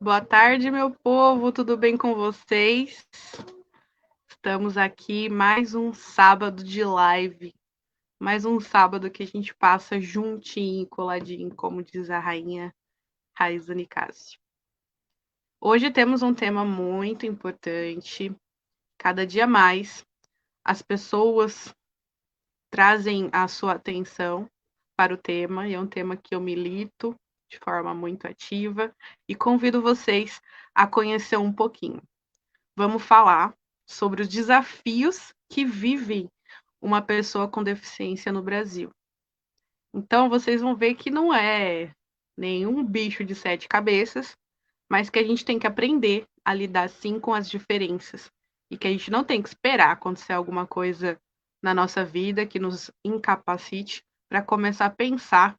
Boa tarde, meu povo, tudo bem com vocês? Estamos aqui mais um sábado de live, mais um sábado que a gente passa juntinho, coladinho, como diz a rainha Raíza Nicásio. Hoje temos um tema muito importante. Cada dia mais as pessoas trazem a sua atenção para o tema, e é um tema que eu milito de forma muito ativa e convido vocês a conhecer um pouquinho. Vamos falar sobre os desafios que vive uma pessoa com deficiência no Brasil. Então, vocês vão ver que não é nenhum bicho de sete cabeças, mas que a gente tem que aprender a lidar sim com as diferenças e que a gente não tem que esperar acontecer alguma coisa na nossa vida que nos incapacite para começar a pensar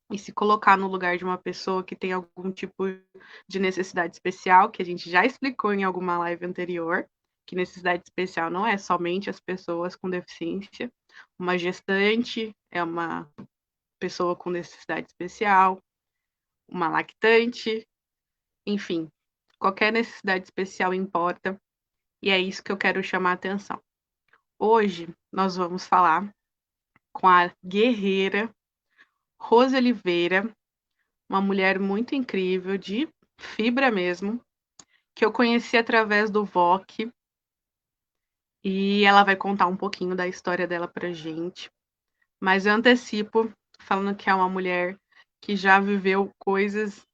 e se colocar no lugar de uma pessoa que tem algum tipo de necessidade especial, que a gente já explicou em alguma live anterior, que necessidade especial não é somente as pessoas com deficiência. Uma gestante é uma pessoa com necessidade especial, uma lactante, enfim, qualquer necessidade especial importa, e é isso que eu quero chamar a atenção. Hoje nós vamos falar com a guerreira Rose Oliveira, uma mulher muito incrível, de fibra mesmo, que eu conheci através do VOC, e ela vai contar um pouquinho da história dela pra gente. Mas eu antecipo falando que é uma mulher que já viveu coisas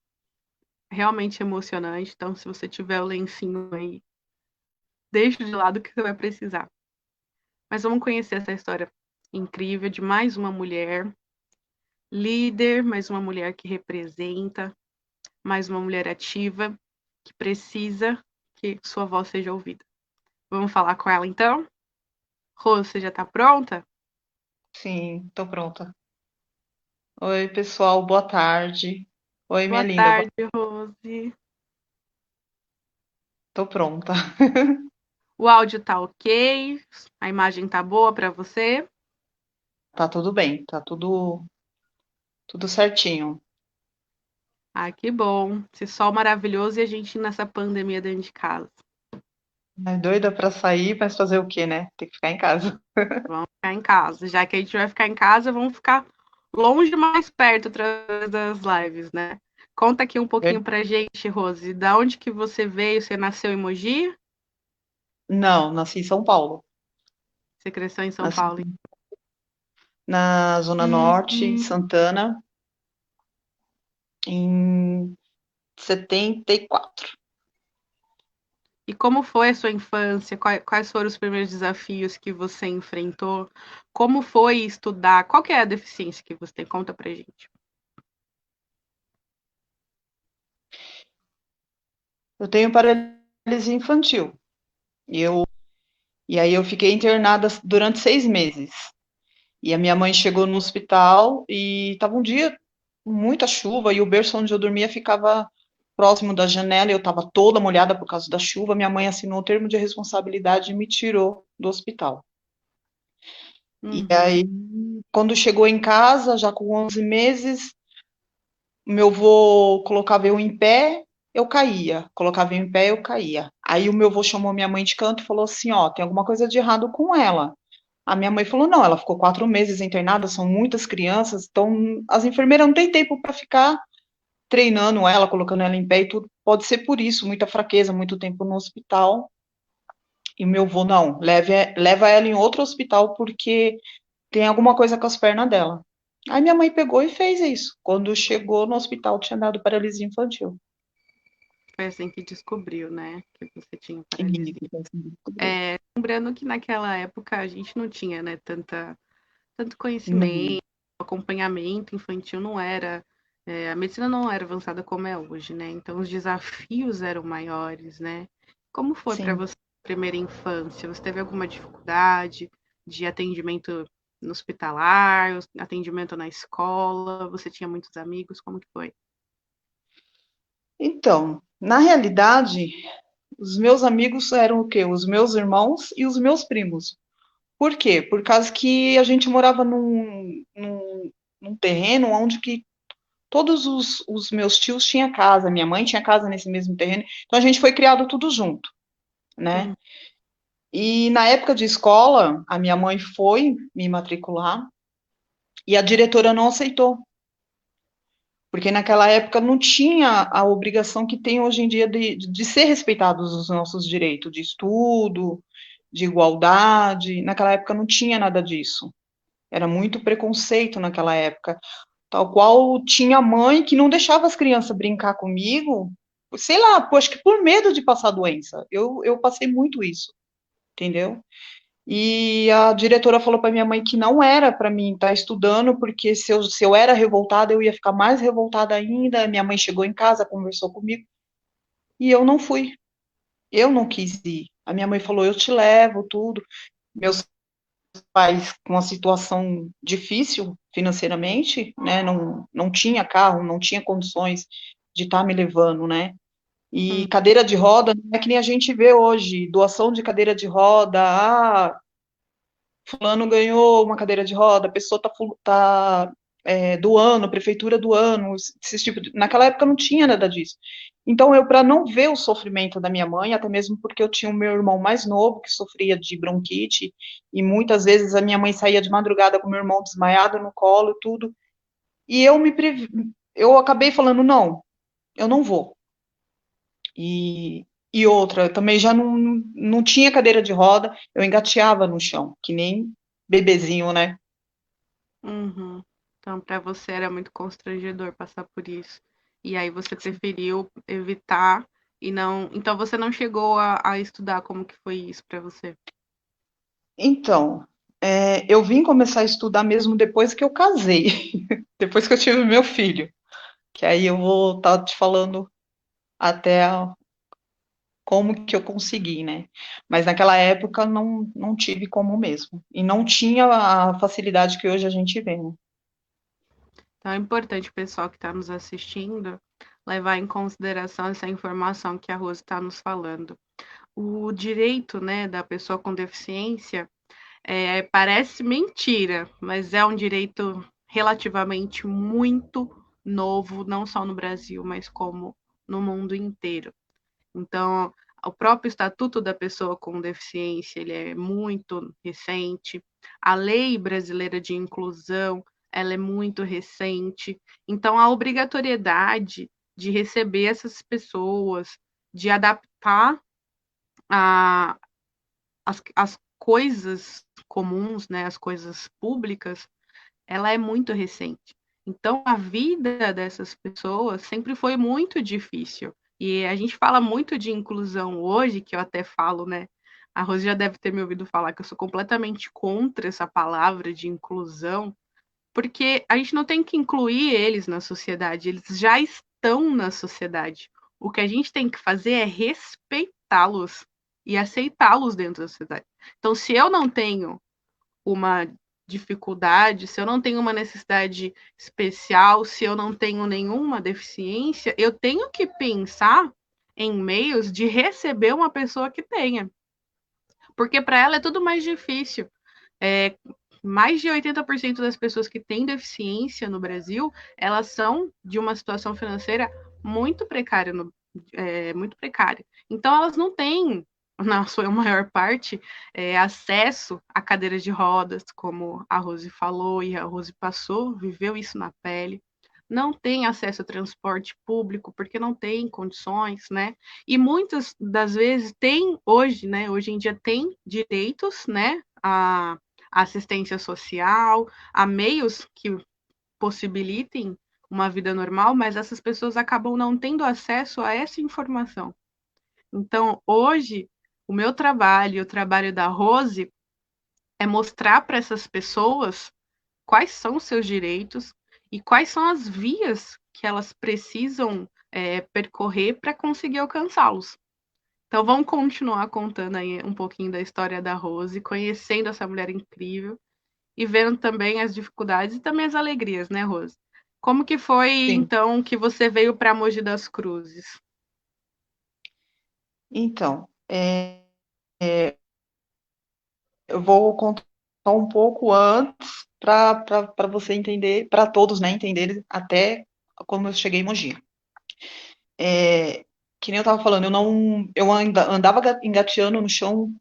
realmente emocionantes, então se você tiver o lencinho aí, deixa de lado que você vai precisar. Mas vamos conhecer essa história incrível de mais uma mulher líder, mais uma mulher que representa, mais uma mulher ativa que precisa que sua voz seja ouvida. Vamos falar com ela então? Rô, você já está pronta? Sim, tô pronta. Oi, pessoal, boa tarde. Oi, minha Boa linda, tarde, Rose. tô pronta. O áudio tá ok? A imagem tá boa para você? Tá tudo bem, tá tudo certinho. Ah, que bom. Esse sol maravilhoso e a gente nessa pandemia dentro de casa. É doida pra sair, mas fazer o quê, né? Tem que ficar em casa. Vamos ficar em casa. Já que a gente vai ficar em casa, vamos ficar longe mais perto através das lives, né? Conta aqui um pouquinho Ver- pra gente, Rose. Da onde que você veio? Você nasceu em Mogi? Não, nasci em São Paulo. Você cresceu em São Nasci Paulo? na Zona Norte, em Santana, em 74. E como foi a sua infância? Quais foram os primeiros desafios que você enfrentou? Como foi estudar? Qual que é a deficiência que você tem? Conta pra gente. Eu tenho paralisia infantil. E, eu, e aí eu fiquei internada durante 6 meses. E a minha mãe chegou no hospital e estava um dia muita chuva e o berço onde eu dormia ficava próximo da janela e eu estava toda molhada por causa da chuva. Minha mãe assinou o termo de responsabilidade e me tirou do hospital. E Uhum. aí, quando chegou em casa, já com 11 meses, meu avô colocava eu em pé, eu caía. Colocava eu em pé, eu caía. Aí o meu avô chamou minha mãe de canto e falou assim: ó, tem alguma coisa de errado com ela. A minha mãe falou: não, ela ficou 4 meses internada, são muitas crianças, então as enfermeiras não têm tempo para ficar treinando ela, colocando ela em pé e tudo. Pode ser por isso, muita fraqueza, muito tempo no hospital. E meu avô, não, leva ela em outro hospital porque tem alguma coisa com as pernas dela. Aí minha mãe pegou e fez isso. Quando chegou no hospital, tinha dado paralisia infantil. Foi assim que descobriu, né, que você tinha E paralisia. foi assim que descobriu. Lembrando que naquela época a gente não tinha, né, tanto Não, conhecimento, acompanhamento infantil não era, a medicina não era avançada como é hoje, né? Então os desafios eram maiores, né? Como foi para sim. você a primeira infância? Você teve alguma dificuldade de atendimento no hospitalar, atendimento na escola? Você tinha muitos amigos? Como que foi? Então, na realidade, os meus amigos eram o quê? Os meus irmãos e os meus primos. Por quê? Por causa que a gente morava num terreno onde que todos os meus tios tinham casa, minha mãe tinha casa nesse mesmo terreno, então a gente foi criado tudo junto, né? Hum, E na época de escola, a minha mãe foi me matricular e a diretora não aceitou, porque naquela época não tinha a obrigação que tem hoje em dia de ser respeitados os nossos direitos de estudo, de igualdade. Naquela época não tinha nada disso. Era muito preconceito naquela época. Tal qual tinha mãe que não deixava as crianças brincar comigo, sei lá, acho que por medo de passar doença. Eu passei muito isso, entendeu? E a diretora falou para minha mãe que não era para mim estar estudando, porque se eu era revoltada, eu ia ficar mais revoltada ainda. Minha mãe chegou em casa, conversou comigo, e eu não fui. Eu não quis ir. A minha mãe falou: eu te levo, tudo. Meus pais, com uma situação difícil financeiramente, né? Não tinha carro, não tinha condições de estar me levando, né? E hum, cadeira de roda não é que nem a gente vê hoje, doação de cadeira de roda, fulano ganhou uma cadeira de roda, a pessoa tá doando, prefeitura doando, esse tipo naquela época não tinha nada disso. Então, eu, para não ver o sofrimento da minha mãe, até mesmo porque eu tinha o meu irmão mais novo, que sofria de bronquite, e muitas vezes a minha mãe saía de madrugada com o meu irmão desmaiado no colo e tudo, e eu acabei falando, não, eu não vou. E outra, eu também já não tinha cadeira de roda, eu engateava no chão, que nem bebezinho, né? uhum. Então, para você era muito constrangedor passar por isso. E aí você preferiu evitar e não. Então você não chegou a estudar como que foi isso para você? Então, eu vim começar a estudar mesmo depois que eu casei, depois que eu tive meu filho, que aí eu vou estar te falando até como que eu consegui, né? Mas naquela época não tive como mesmo. E não tinha a facilidade que hoje a gente vê, né? Então é importante o pessoal que está nos assistindo levar em consideração essa informação que a Rose está nos falando. O direito, né, da pessoa com deficiência parece mentira, mas é um direito relativamente muito novo, não só no Brasil, mas como no mundo inteiro. Então, o próprio Estatuto da Pessoa com Deficiência, ele é muito recente. A Lei Brasileira de Inclusão, ela é muito recente. Então, a obrigatoriedade de receber essas pessoas, de adaptar a, as coisas comuns, né, as coisas públicas, ela é muito recente. Então, a vida dessas pessoas sempre foi muito difícil. E a gente fala muito de inclusão hoje, que eu até falo, né? A Rose já deve ter me ouvido falar que eu sou completamente contra essa palavra de inclusão, porque a gente não tem que incluir eles na sociedade, eles já estão na sociedade. O que a gente tem que fazer é respeitá-los e aceitá-los dentro da sociedade. Então, se eu não tenho uma dificuldade, se eu não tenho uma necessidade especial, se eu não tenho nenhuma deficiência, eu tenho que pensar em meios de receber uma pessoa que tenha. Porque para ela é tudo mais difícil. É, mais de 80% das pessoas que têm deficiência no Brasil, elas são de uma situação financeira muito precária, muito precária. Então, elas não têm, na sua maior parte, acesso a cadeiras de rodas, como a Rose falou e a Rose passou, viveu isso na pele. Não tem acesso a transporte público porque não tem condições, né? E muitas das vezes tem hoje, né? Hoje em dia tem direitos, né? A assistência social, a meios que possibilitem uma vida normal, mas essas pessoas acabam não tendo acesso a essa informação. Então, hoje, o meu trabalho, o trabalho da Rose, é mostrar para essas pessoas quais são os seus direitos e quais são as vias que elas precisam percorrer para conseguir alcançá-los. Então, vamos continuar contando aí um pouquinho da história da Rose, conhecendo essa mulher incrível e vendo também as dificuldades e também as alegrias, né, Rose? Como que foi, Sim. então, que você veio para Mogi das Cruzes? Então, eu vou contar um pouco antes para você entender, para todos, né, entenderem até como eu cheguei em Mogi. Que nem eu tava falando, eu andava engateando no chão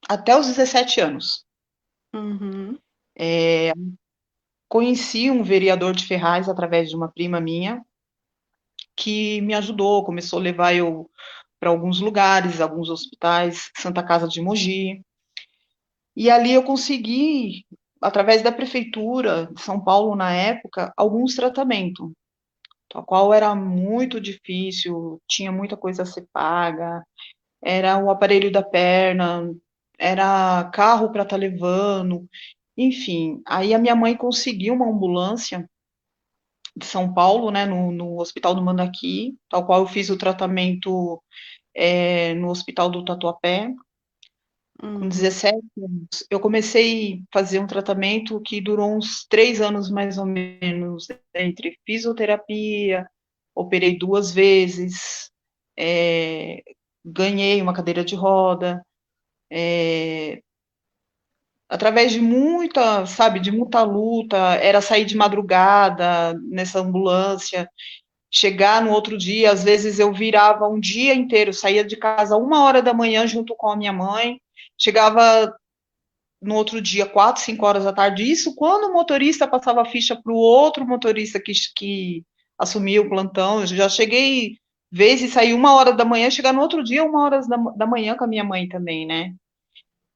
até os 17 anos. Uhum. Conheci um vereador de Ferraz através de uma prima minha, que me ajudou, começou a levar eu para alguns lugares, alguns hospitais, Santa Casa de Mogi. E ali eu consegui, através da prefeitura de São Paulo na época, alguns tratamentos, a qual era muito difícil, tinha muita coisa a ser paga, era o aparelho da perna, era carro para estar levando, enfim. Aí a minha mãe conseguiu uma ambulância de São Paulo, né, no Hospital do Mandaqui, tal qual eu fiz o tratamento no Hospital do Tatuapé. Com Uhum. 17 anos, eu comecei a fazer um tratamento que durou uns 3 anos mais ou menos, entre fisioterapia, operei 2 vezes, é, ganhei uma cadeira de roda, através de muita, sabe, de muita luta, era sair de madrugada nessa ambulância, chegar no outro dia, às vezes eu virava um dia inteiro, saía de casa 1 hora da manhã junto com a minha mãe, chegava no outro dia, 4, 5 horas da tarde. Isso quando o motorista passava a ficha para o outro motorista que assumia o plantão. Eu já cheguei vezes sair 1 hora da manhã, chegar no outro dia, 1 hora da manhã com a minha mãe também, né?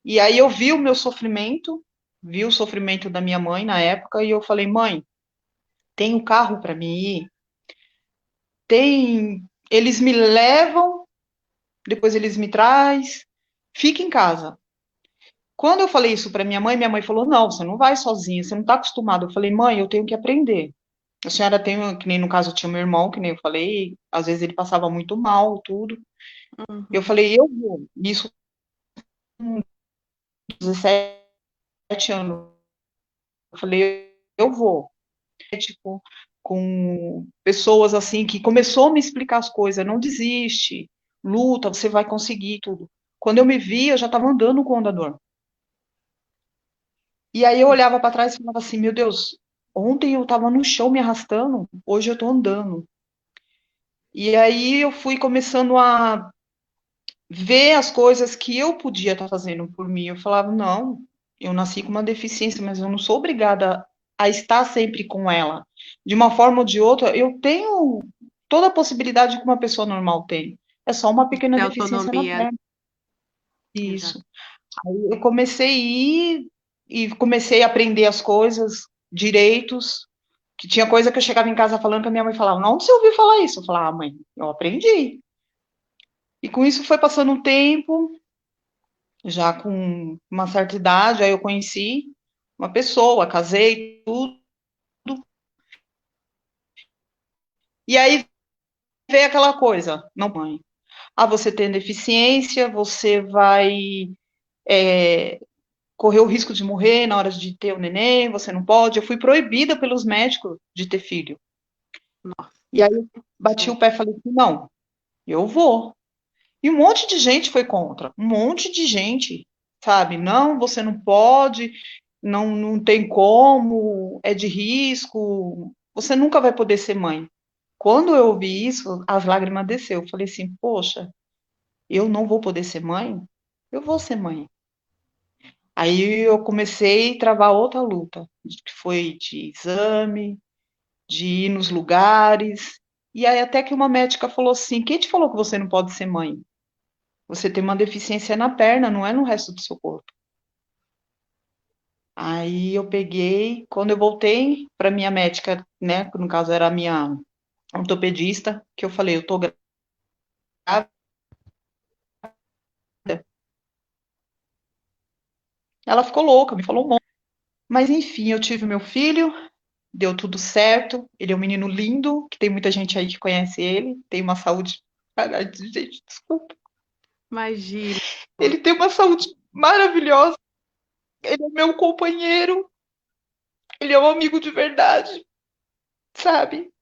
E aí eu vi o meu sofrimento, vi o sofrimento da minha mãe na época, e eu falei, mãe, tem um carro para mim ir? Tem. Eles me levam, depois eles me traz, fica em casa. Quando eu falei isso para minha mãe falou: não, você não vai sozinha, você não está acostumada. Eu falei: mãe, eu tenho que aprender. A senhora tem, que nem no caso tinha meu irmão, que nem eu falei, às vezes ele passava muito mal, tudo. Eu Uhum. falei: eu vou. Isso com 17 anos. Eu falei: eu vou. Tipo, com pessoas assim que começou a me explicar as coisas, não desiste, luta, você vai conseguir tudo. Quando eu me vi, eu já estava andando com o andador. E aí eu olhava para trás e falava assim, meu Deus, ontem eu estava no chão me arrastando, hoje eu estou andando. E aí eu fui começando a ver as coisas que eu podia estar fazendo por mim. Eu falava, não, eu nasci com uma deficiência, mas eu não sou obrigada a estar sempre com ela. De uma forma ou de outra, eu tenho toda a possibilidade que uma pessoa normal tem. É só uma pequena Ter deficiência na autonomia. perna. Exato. Isso. Aí eu comecei a ir e comecei a aprender as coisas, direitos, que tinha coisa que eu chegava em casa falando que a minha mãe falava, não, onde você ouviu falar isso? Eu falava, ah, mãe, eu aprendi. E com isso foi passando um tempo, já com uma certa idade, aí eu conheci uma pessoa, casei, tudo. E aí veio aquela coisa, não, mãe, ah, você tem deficiência, você vai correr o risco de morrer na hora de ter o neném, você não pode. Eu fui proibida pelos médicos de ter filho. Nossa. E aí eu bati o pé e falei assim, não, eu vou. E um monte de gente foi contra, um monte de gente, sabe? Não, você não pode, não tem como, é de risco, você nunca vai poder ser mãe. Quando eu ouvi isso, as lágrimas desceu. Eu falei assim, poxa, eu não vou poder ser mãe? Eu vou ser mãe. Aí eu comecei a travar outra luta, que foi de exame, de ir nos lugares. E aí até que uma médica falou assim, quem te falou que você não pode ser mãe? Você tem uma deficiência na perna, não é no resto do seu corpo. Aí eu peguei, quando eu voltei para minha médica, né, que no caso era a minha ortopedista, que eu falei, eu tô grávida. Ela ficou louca, me falou um monte. Mas enfim, eu tive meu filho, deu tudo certo. Ele é um menino lindo, que tem muita gente aí que conhece ele, tem uma saúde. Ai, gente, desculpa. Imagina. Ele tem uma saúde maravilhosa. Ele é meu companheiro, ele é um amigo de verdade, sabe?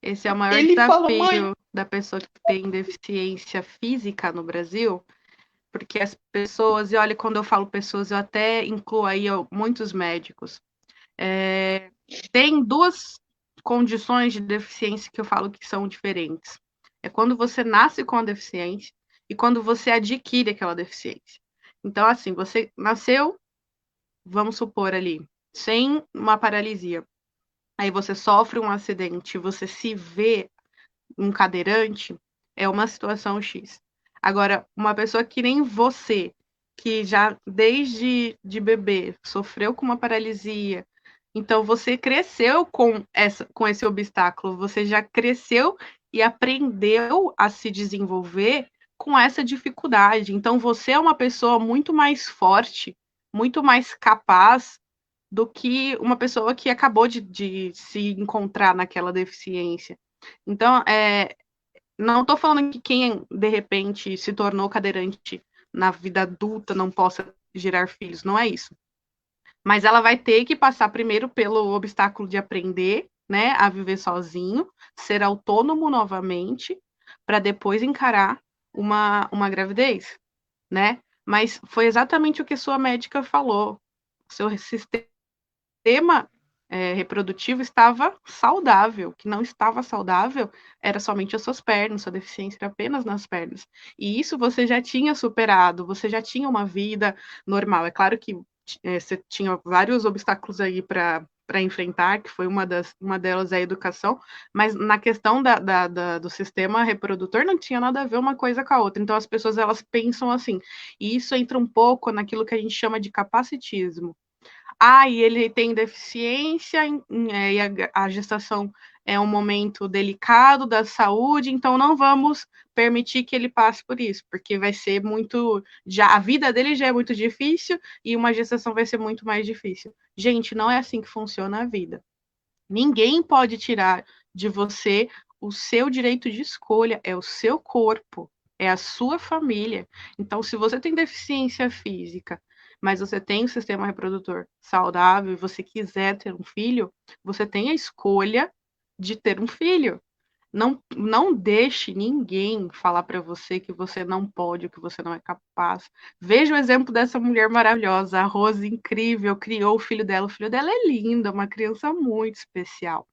Esse é o maior Ele fala, mãe, desafio da pessoa que tem deficiência física no Brasil, porque as pessoas, e olha, quando eu falo pessoas, eu até incluo aí muitos médicos, tem duas condições de deficiência que eu falo que são diferentes. É quando você nasce com a deficiência e quando você adquire aquela deficiência. Então, assim, você nasceu, vamos supor ali, sem uma paralisia. Aí você sofre um acidente, você se vê um cadeirante, é uma situação X. Agora, uma pessoa que nem você, que já desde de bebê sofreu com uma paralisia, então você cresceu com esse obstáculo, você já cresceu e aprendeu a se desenvolver com essa dificuldade. Então você é uma pessoa muito mais forte, muito mais capaz do que uma pessoa que acabou de se encontrar naquela deficiência. Então, não estou falando que quem de repente se tornou cadeirante na vida adulta não possa gerar filhos, não é isso. Mas ela vai ter que passar primeiro pelo obstáculo de aprender, né, a viver sozinho, ser autônomo novamente, para depois encarar uma gravidez, né? Mas foi exatamente o que sua médica falou. O seu sistema reprodutivo estava saudável. O que não estava saudável era somente as suas pernas, sua deficiência era apenas nas pernas. E isso você já tinha superado, você já tinha uma vida normal. É claro que você tinha vários obstáculos aí para enfrentar, que foi uma delas é a educação, mas na questão do sistema reprodutor não tinha nada a ver uma coisa com a outra. Então as pessoas elas pensam assim, e isso entra um pouco naquilo que a gente chama de capacitismo. E ele tem deficiência, e a gestação é um momento delicado da saúde, então não vamos permitir que ele passe por isso, porque vai ser muito. Já a vida dele já é muito difícil e uma gestação vai ser muito mais difícil. Gente, não é assim que funciona a vida. Ninguém pode tirar de você o seu direito de escolha, é o seu corpo, é a sua família. Então, se você tem deficiência física, mas você tem um sistema reprodutor saudável e você quiser ter um filho, você tem a escolha de ter um filho. Não deixe ninguém falar para você que você não pode, ou que você não é capaz. Veja o exemplo dessa mulher maravilhosa, a Rose, incrível, criou o filho dela. O filho dela é lindo, uma criança muito especial,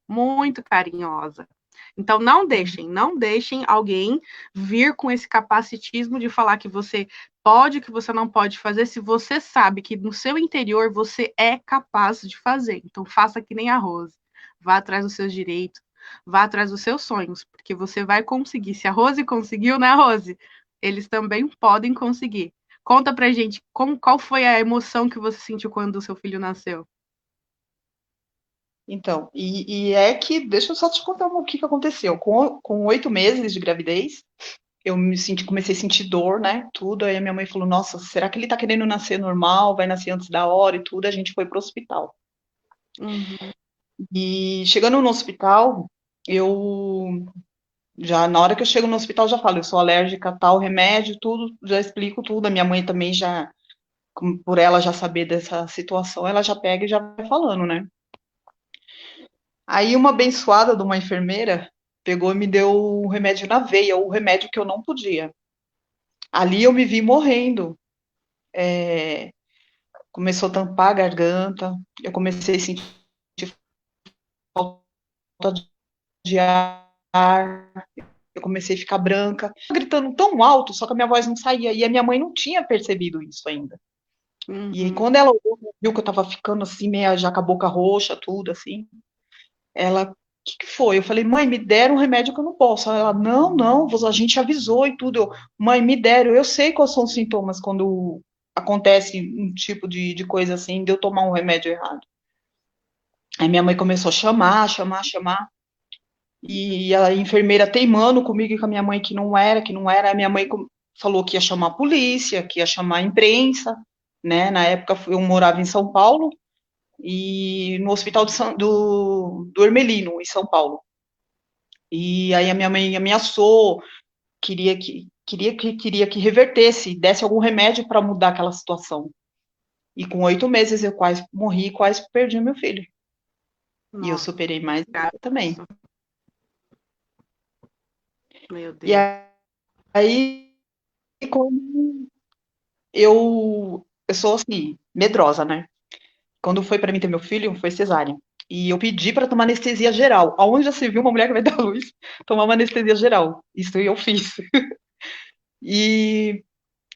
muito carinhosa. Então, não deixem alguém vir com esse capacitismo de falar que você pode, que você não pode fazer, se você sabe que no seu interior você é capaz de fazer. Então, faça que nem a Rose. Vá atrás dos seus direitos, vá atrás dos seus sonhos, porque você vai conseguir. Se a Rose conseguiu, né, Rose? Eles também podem conseguir. Conta pra gente qual foi a emoção que você sentiu quando o seu filho nasceu. Então, e é que, deixa eu só te contar o que aconteceu. Com 8 meses de gravidez, comecei a sentir dor, né? Tudo. Aí a minha mãe falou: Nossa, será que ele tá querendo nascer normal? Vai nascer antes da hora e tudo. A gente foi pro hospital. Uhum. E chegando no hospital, eu já, na hora que eu chego no hospital, já falo: Eu sou alérgica a tal remédio, tudo, já explico tudo. A minha mãe também já, por ela já saber dessa situação, ela já pega e já vai falando, né? Aí uma abençoada de uma enfermeira pegou e me deu o remédio na veia, o remédio que eu não podia. Ali eu me vi morrendo. É, começou a tampar a garganta, eu comecei a sentir falta de ar, eu comecei a ficar branca, gritando tão alto, só que a minha voz não saía, e a minha mãe não tinha percebido isso ainda. E aí, Uhum. quando ela viu que eu tava ficando assim, meia já com a boca roxa, tudo assim, ela, o que que foi? Eu falei: Mãe, me deram um remédio que eu não posso. Ela: Não, não, a gente avisou e tudo. Mãe, me deram. Eu sei quais são os sintomas quando acontece um tipo de coisa assim, de eu tomar um remédio errado. Aí minha mãe começou a chamar. E a enfermeira teimando comigo e com a minha mãe que não era, que não era. A minha mãe falou que ia chamar a polícia, que ia chamar a imprensa, né? Na época eu morava em São Paulo e no hospital do Hermelino, em São Paulo. E aí a minha mãe ameaçou, queria que revertesse, desse algum remédio para mudar aquela situação. E com 8 meses eu quase morri, quase perdi meu filho. E eu Nossa, superei mais também. meu E Deus. aí, quando eu sou assim, medrosa, né? Quando foi para mim ter meu filho, foi cesárea. E eu pedi para tomar anestesia geral. Aonde já se viu uma mulher que vai dar luz tomar uma anestesia geral? Isso eu fiz. E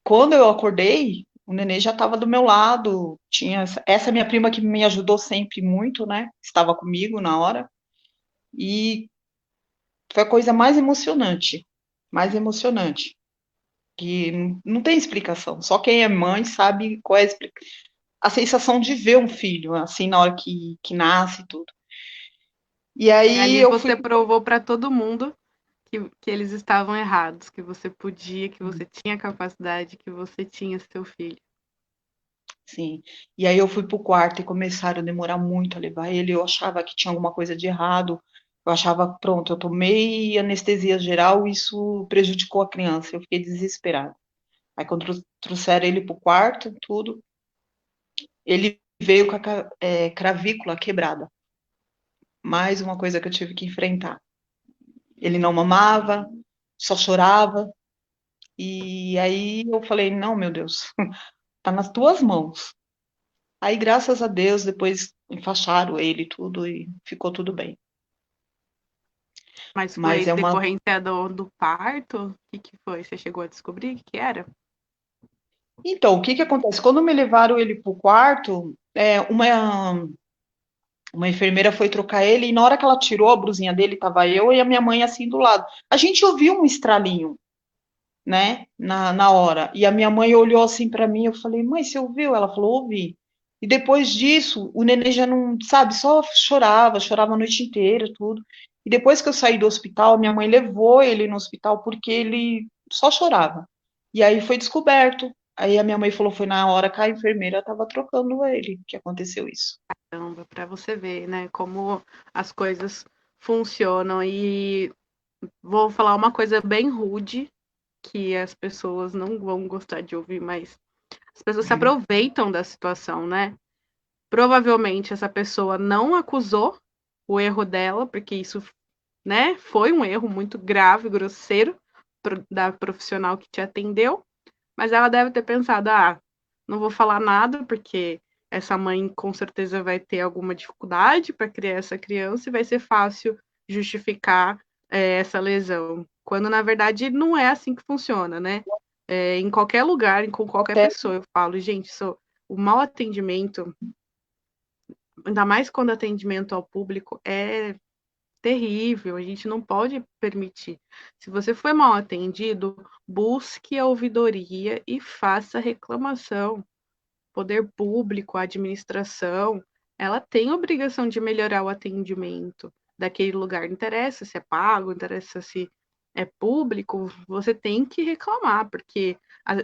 quando eu acordei, o nenê já estava do meu lado. Tinha essa minha prima que me ajudou sempre muito, né? Estava comigo na hora. E foi a coisa mais emocionante, que não tem explicação. Só quem é mãe sabe qual é a sensação de ver um filho, assim, na hora que nasce e tudo. E E aí ali eu fui. você provou para todo mundo que eles estavam errados, que você podia, que você tinha capacidade, que você tinha seu filho. Sim. E aí eu fui pro quarto e começaram a demorar muito a levar ele. Eu achava que tinha alguma coisa de errado. Eu achava, pronto, eu tomei anestesia geral, isso prejudicou a criança. Eu fiquei desesperada. Aí quando trouxeram ele pro quarto, tudo, ele veio com a cravícula quebrada. Mais uma coisa que eu tive que enfrentar. Ele não mamava, só chorava. E aí eu falei, não, meu Deus, tá nas tuas mãos. Aí, graças a Deus, depois enfaixaram ele e tudo e ficou tudo bem. Mas Mas foi é uma. decorrência do parto? O que foi? Você chegou a descobrir o que era? Então, o que que acontece? Quando me levaram ele pro quarto, uma enfermeira foi trocar ele e na hora que ela tirou a brusinha dele, tava eu e a minha mãe assim do lado. A gente ouviu um estralinho, né, na hora. E a minha mãe olhou assim pra mim, eu falei, mãe, você ouviu? Ela falou, ouvi. E depois disso, o nenê já não, sabe, só chorava, chorava a noite inteira, tudo. E depois que eu saí do hospital, minha mãe levou ele no hospital porque ele só chorava. E aí foi descoberto. Aí a minha mãe falou, foi na hora que a enfermeira estava trocando ele que aconteceu isso. Caramba, para você ver, né, como as coisas funcionam. E vou falar uma coisa bem rude, que as pessoas não vão gostar de ouvir, mas as pessoas se aproveitam da situação, né? Provavelmente essa pessoa não acusou o erro dela, porque isso, né, foi um erro muito grave, grosseiro da profissional que te atendeu, mas ela deve ter pensado, ah, não vou falar nada, porque essa mãe com certeza vai ter alguma dificuldade para criar essa criança e vai ser fácil justificar essa lesão. Quando na verdade não é assim que funciona, né? Em qualquer lugar, com qualquer Até pessoa, eu falo, gente, o mau atendimento, ainda mais quando atendimento ao público, é terrível, a gente não pode permitir. Se você foi mal atendido, busque a ouvidoria e faça reclamação. Poder público, a administração, ela tem a obrigação de melhorar o atendimento daquele lugar. Não interessa se é pago, não interessa se é público, você tem que reclamar, porque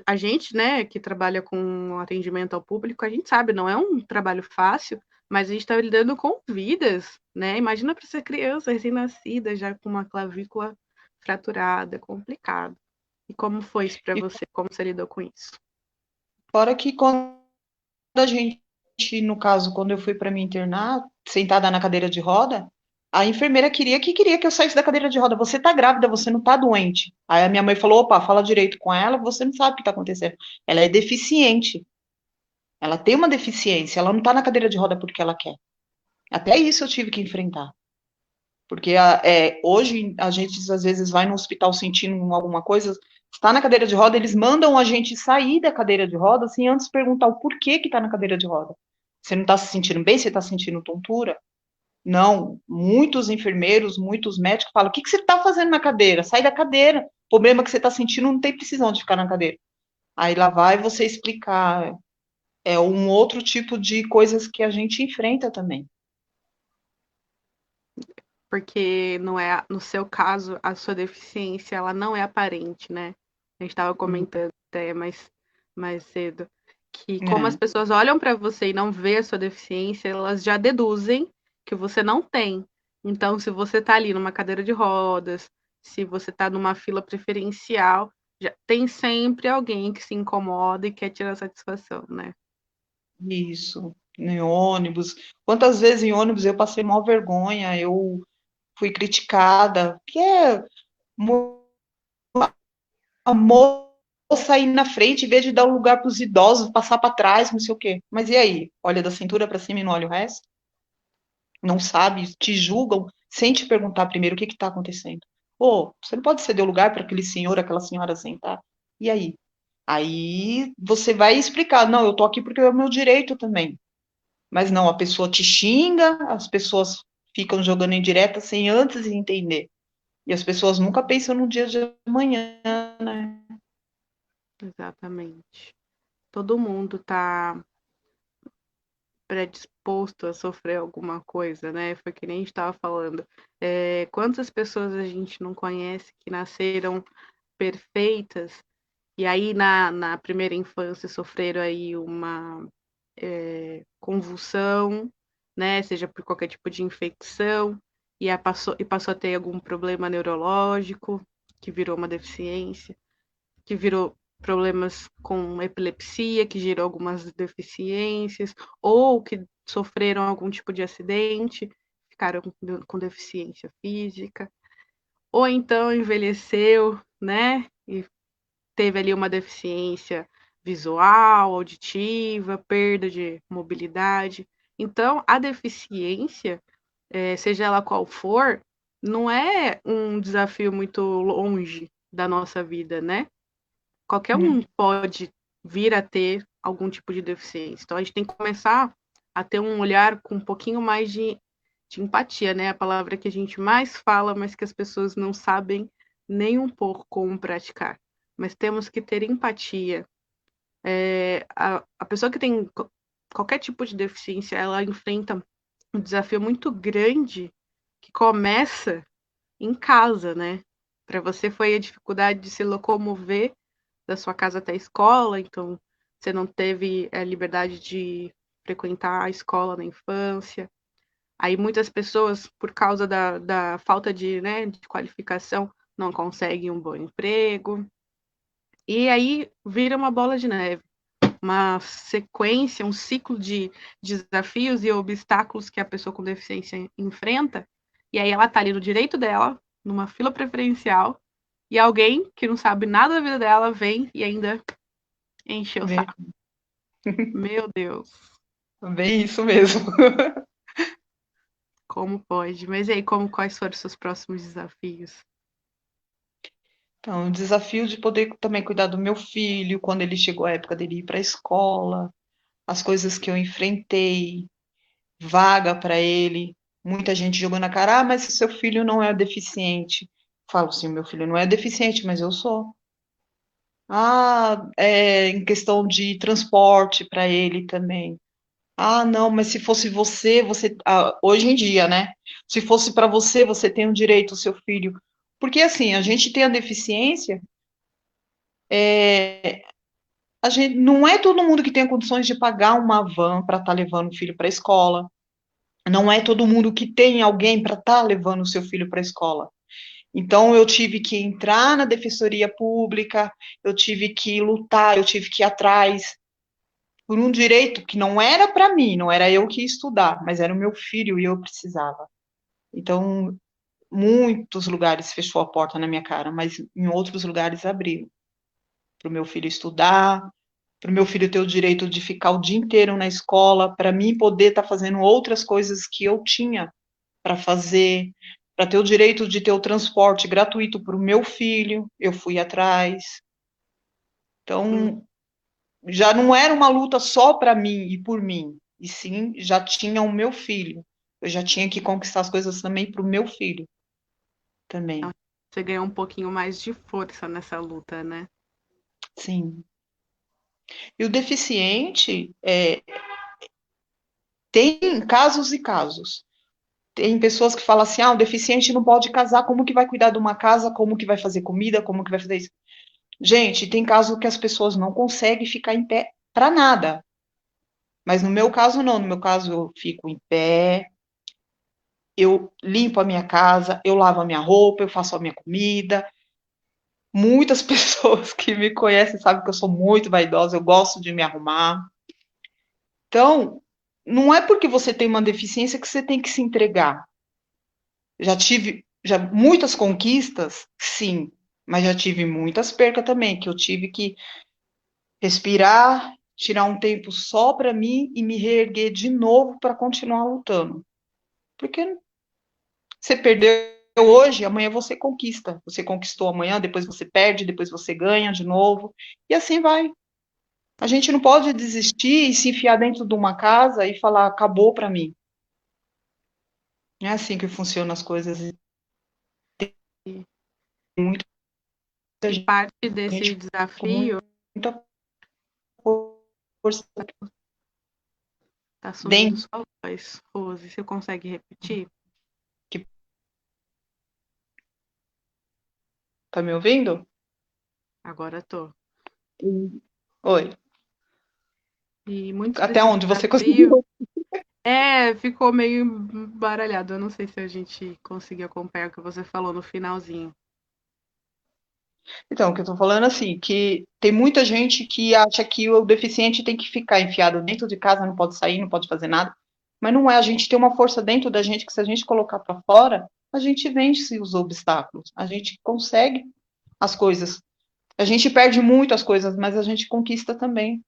a gente, né, que trabalha com atendimento ao público, a gente sabe, não é um trabalho fácil, mas a gente está lidando com vidas, né? Imagina para essa criança recém-nascida, já com uma clavícula fraturada, complicado. E como foi isso para e você? Como você lidou com isso? fora que quando a gente, no caso, quando eu fui para me internar, sentada na cadeira de roda, a enfermeira queria que eu saísse da cadeira de roda. Você tá grávida, você não tá doente. Aí a minha mãe falou: opa, fala direito com ela, você não sabe o que tá acontecendo. Ela é deficiente. Ela tem uma deficiência, ela não tá na cadeira de roda porque ela quer. Até isso eu tive que enfrentar. Porque hoje a gente às vezes vai no hospital sentindo alguma coisa, está na cadeira de roda, eles mandam a gente sair da cadeira de roda sem antes perguntar o porquê que está na cadeira de roda. Você não está se sentindo bem? Você está sentindo tontura? Não. Muitos enfermeiros, muitos médicos falam: o que, que você está fazendo na cadeira? Sai da cadeira. O problema que você está sentindo não tem precisão de ficar na cadeira. Aí lá vai você explicar. É um outro tipo de coisas que a gente enfrenta também. Porque não é, no seu caso, a sua deficiência, ela não é aparente, né? A gente estava Hum, comentando até mais cedo que como as É, pessoas olham para você e não vê a sua deficiência, elas já deduzem que você não tem. Então, se você está ali numa cadeira de rodas, se você está numa fila preferencial, já tem sempre alguém que se incomoda e quer tirar satisfação, né? isso. Em ônibus. Quantas vezes em ônibus eu passei mal vergonha, eu fui criticada, porque a moça aí na frente, em vez de dar um lugar para os idosos, passar para trás, não sei o quê. Mas e aí? Olha da cintura para cima e não olha o resto? não sabe, te julgam sem te perguntar primeiro o que está acontecendo. Ô, você não pode ceder o lugar para aquele senhor, aquela senhora sentar. E aí? Aí você vai explicar, não, eu tô aqui porque é o meu direito também. Mas não, a pessoa te xinga, as pessoas ficam jogando indireta sem antes entender. E as pessoas nunca pensam no dia de amanhã, né? Exatamente. Todo mundo tá predisposto a sofrer alguma coisa, né? Foi que nem a gente estava falando. Quantas pessoas a gente não conhece que nasceram perfeitas e aí na primeira infância sofreram aí uma convulsão, né? Seja por qualquer tipo de infecção e passou a ter algum problema neurológico que virou uma deficiência, que virou problemas com epilepsia, que gerou algumas deficiências, ou que sofreram algum tipo de acidente, ficaram com deficiência física, ou então envelheceu, né? E teve ali uma deficiência visual, auditiva, perda de mobilidade. Então, a deficiência, seja ela qual for, não é um desafio muito longe da nossa vida, né? Qualquer um pode vir a ter algum tipo de deficiência. Então, a gente tem que começar a ter um olhar com um pouquinho mais de empatia, né? A palavra que a gente mais fala, mas que as pessoas não sabem nem um pouco como praticar. Mas temos que ter empatia. A pessoa que tem qualquer tipo de deficiência, ela enfrenta um desafio muito grande que começa em casa, né? Para você foi a dificuldade de se locomover da sua casa até a escola, então você não teve a liberdade de frequentar a escola na infância. Aí muitas pessoas, por causa da falta de, né, de qualificação, não conseguem um bom emprego. E aí vira uma bola de neve, uma sequência, um ciclo de desafios e obstáculos que a pessoa com deficiência enfrenta. E aí ela está ali no direito dela, numa fila preferencial, e alguém que não sabe nada da vida dela vem e ainda enche o Bem, saco. Meu Deus, bem isso mesmo. como pode? Mas e aí, quais foram os seus próximos desafios? Então, o desafio de poder também cuidar do meu filho quando ele chegou a época dele ir para a escola, as coisas que eu enfrentei, vaga para ele, muita gente jogando na cara, ah, mas seu filho não é deficiente. Falo assim, meu filho não é deficiente, mas eu sou. Ah, em questão de transporte para ele também. Ah, não, mas se fosse você, hoje em dia, né? Se fosse para você, você tem o direito, o seu filho. Porque assim, a gente tem a deficiência, a gente não é todo mundo que tem condições de pagar uma van para estar levando o filho para a escola. Não é todo mundo que tem alguém para estar levando o seu filho para a escola. Então, eu tive que entrar na defensoria pública, eu tive que lutar, eu tive que ir atrás por um direito que não era para mim, não era eu que ia estudar, mas era o meu filho e eu precisava. Então, muitos lugares fechou a porta na minha cara, mas em outros lugares abriu. Para o meu filho estudar, para o meu filho ter o direito de ficar o dia inteiro na escola, para mim poder estar fazendo outras coisas que eu tinha para fazer, para ter o direito de ter o transporte gratuito para o meu filho, eu fui atrás. Hum, Então, já não era uma luta só para mim e por mim, e sim já tinha o meu filho. Eu já tinha que conquistar as coisas também para o meu filho também. Você ganhou um pouquinho mais de força nessa luta, né? Sim. E o deficiente tem casos e casos. Tem pessoas que falam assim: ah, o deficiente não pode casar, como que vai cuidar de uma casa, como que vai fazer comida, como que vai fazer isso? Gente, tem caso que as pessoas não conseguem ficar em pé para nada. Mas no meu caso, não. No meu caso, eu fico em pé, eu limpo a minha casa, eu lavo a minha roupa, eu faço a minha comida. Muitas pessoas que me conhecem sabem que eu sou muito vaidosa, eu gosto de me arrumar. Então, não é porque você tem uma deficiência que você tem que se entregar. Já tive muitas conquistas, sim, mas já tive muitas percas também, que eu tive que respirar, tirar um tempo só para mim e me reerguer de novo para continuar lutando. Porque você perdeu hoje, amanhã você conquista. Você conquistou amanhã, depois você perde, depois você ganha de novo. E assim vai. A gente não pode desistir e se enfiar dentro de uma casa e falar, acabou para mim. Não é assim que funcionam as coisas. E, Muita e parte desse gente com desafio muita força tá sumindo dentro. sua voz, Rose. Você consegue repetir? Que, tá me ouvindo? Agora tô. Oi. E muito Até desse onde você desafio conseguiu? ficou meio baralhado. Eu não sei se a gente conseguiu acompanhar o que você falou no finalzinho. Então, o que eu tô falando assim, que tem muita gente que acha que o deficiente tem que ficar enfiado dentro de casa, não pode sair, não pode fazer nada. Mas não é, a gente tem uma força dentro da gente que se a gente colocar para fora, a gente vence os obstáculos, a gente consegue as coisas. A gente perde muito as coisas, mas a gente conquista também.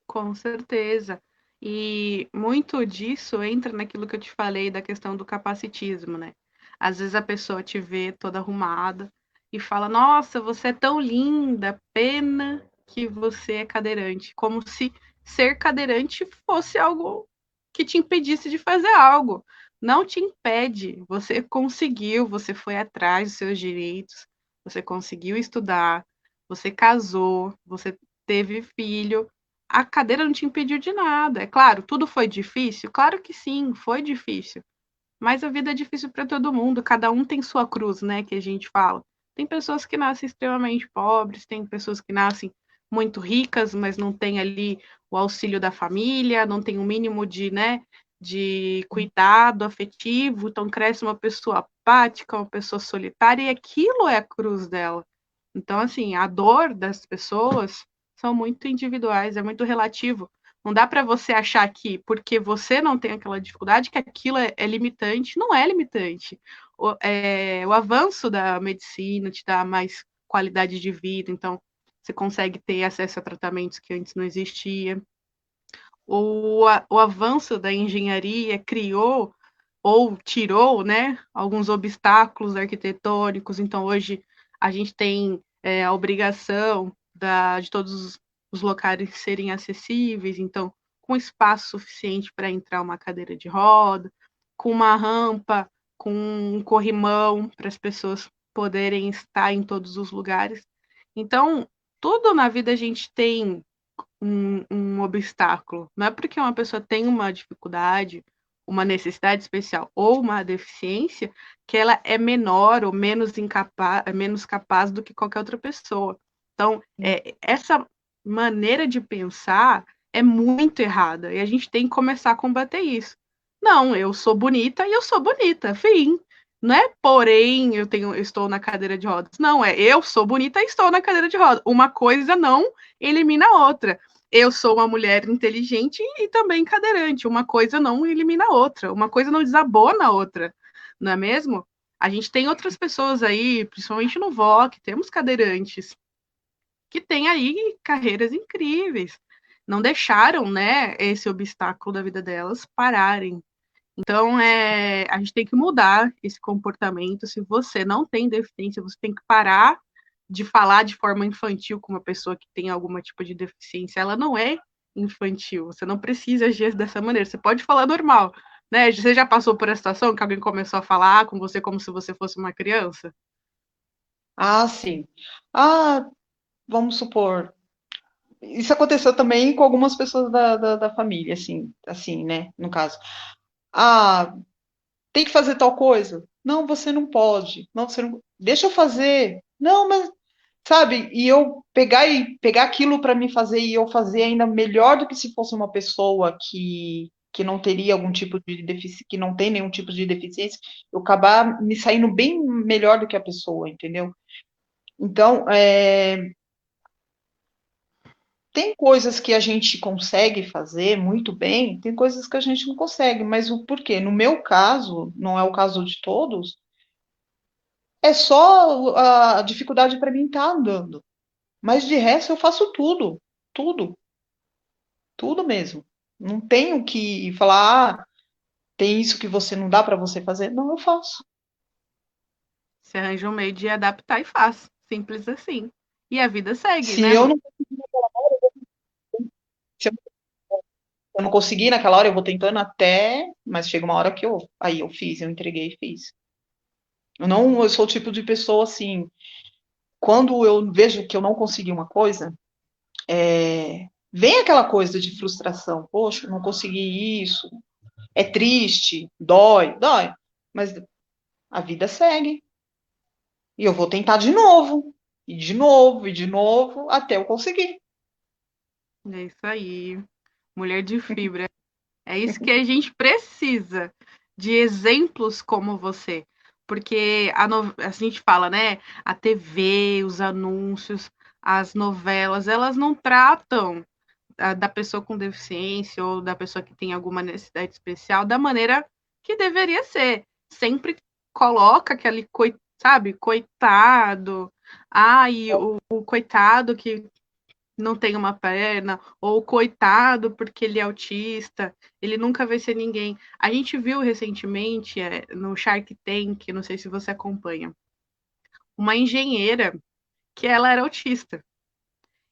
Com certeza. E muito disso entra naquilo que eu te falei da questão do capacitismo, né? Às vezes a pessoa te vê toda arrumada e fala: Nossa, você é tão linda, pena que você é cadeirante. Como se ser cadeirante fosse algo que te impedisse de fazer algo. Não te impede. Você conseguiu, você foi atrás dos seus direitos, você conseguiu estudar, você casou, você teve filho, a cadeira não te impediu de nada. É claro, tudo foi difícil? Claro que sim, foi difícil. Mas a vida é difícil para todo mundo, cada um tem sua cruz, né, que a gente fala. Tem pessoas que nascem extremamente pobres, tem pessoas que nascem muito ricas, mas não tem ali o auxílio da família, não tem o mínimo de, né, de cuidado afetivo, então cresce uma pessoa apática, uma pessoa solitária, e aquilo é a cruz dela. Então, assim, a dor das pessoas são muito individuais, é muito relativo. Não dá para você achar que porque você não tem aquela dificuldade que aquilo é limitante. Não é limitante. O avanço da medicina te dá mais qualidade de vida, então você consegue ter acesso a tratamentos que antes não existia. O avanço da engenharia criou ou tirou, né, alguns obstáculos arquitetônicos. Então, hoje a gente tem a obrigação de todos os locais serem acessíveis, então, com espaço suficiente para entrar uma cadeira de roda, com uma rampa, com um corrimão para as pessoas poderem estar em todos os lugares. Então, tudo na vida a gente tem um obstáculo. Não é porque uma pessoa tem uma dificuldade, uma necessidade especial ou uma deficiência que ela é menor ou menos capaz do que qualquer outra pessoa. Então, essa maneira de pensar é muito errada e a gente tem que começar a combater isso. Não, eu sou bonita e eu sou bonita, fim. Não é porém eu estou na cadeira de rodas. Não, é eu sou bonita e estou na cadeira de rodas. Uma coisa não elimina a outra. Eu sou uma mulher inteligente e também cadeirante. Uma coisa não elimina a outra, uma coisa não desabona a outra, não é mesmo? A gente tem outras pessoas aí, principalmente no VOC, temos cadeirantes que têm aí carreiras incríveis. Não deixaram, né, esse obstáculo da vida delas pararem. Então, a gente tem que mudar esse comportamento. Se você não tem deficiência, você tem que parar de falar de forma infantil com uma pessoa que tem algum tipo de deficiência. Ela não é infantil. Você não precisa agir dessa maneira. Você pode falar normal, né? Você já passou por essa situação que alguém começou a falar com você como se você fosse uma criança? Ah, sim. Ah, vamos supor. Isso aconteceu também com algumas pessoas da família, assim, né? No caso. Ah, tem que fazer tal coisa? Não, você não pode. Não, você não. Deixa eu fazer. Não, mas sabe? E eu pegar aquilo para mim fazer e eu fazer ainda melhor do que se fosse uma pessoa que não teria algum tipo de deficiência, que não tem nenhum tipo de deficiência, eu acabar me saindo bem melhor do que a pessoa, entendeu? Então, tem coisas que a gente consegue fazer muito bem, tem coisas que a gente não consegue, mas o porquê? No meu caso, não é o caso de todos, é só a dificuldade para mim estar andando. Mas de resto eu faço tudo, tudo, tudo mesmo. Não tenho que falar, Tem isso que você não dá para você fazer? Não, eu faço. Você arranja um meio de adaptar e faz. Simples assim. E a vida segue, Se né, eu Rô? não, se eu não conseguir naquela hora, eu vou tentando até, mas chega uma hora que aí eu fiz, eu entreguei e fiz. Eu sou o tipo de pessoa assim, quando eu vejo que eu não consegui uma coisa, vem aquela coisa de frustração. Poxa, eu não consegui isso. É triste, dói, mas a vida segue. E eu vou tentar de novo, e de novo, e de novo, até eu conseguir. É isso aí. Mulher de fibra. É isso que a gente precisa de exemplos como você. Porque a gente fala, né? A TV, os anúncios, as novelas, elas não tratam da pessoa com deficiência ou da pessoa que tem alguma necessidade especial da maneira que deveria ser. Sempre coloca aquele, sabe, coitado. E o coitado que não tem uma perna, ou coitado porque ele é autista, ele nunca vai ser ninguém. A gente viu recentemente no Shark Tank, não sei se você acompanha, uma engenheira que ela era autista.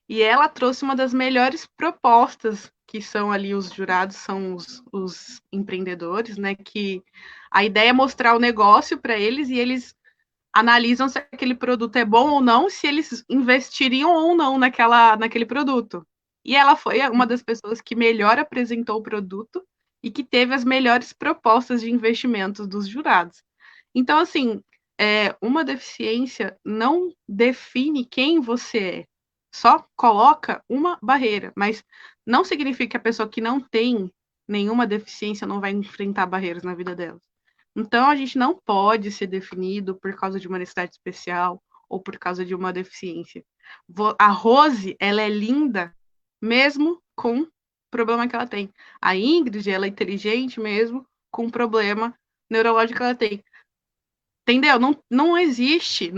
E ela trouxe uma das melhores propostas, que são ali os jurados, são os empreendedores, né? Que a ideia é mostrar o negócio para eles e eles analisam se aquele produto é bom ou não, se eles investiriam ou não naquele produto. E ela foi uma das pessoas que melhor apresentou o produto e que teve as melhores propostas de investimentos dos jurados. Então, assim, uma deficiência não define quem você é, só coloca uma barreira, mas não significa que a pessoa que não tem nenhuma deficiência não vai enfrentar barreiras na vida dela. Então, a gente não pode ser definido por causa de uma necessidade especial ou por causa de uma deficiência. A Rose, ela é linda mesmo com o problema que ela tem. A Ingrid, ela é inteligente mesmo com o problema neurológico que ela tem. Entendeu? Não existe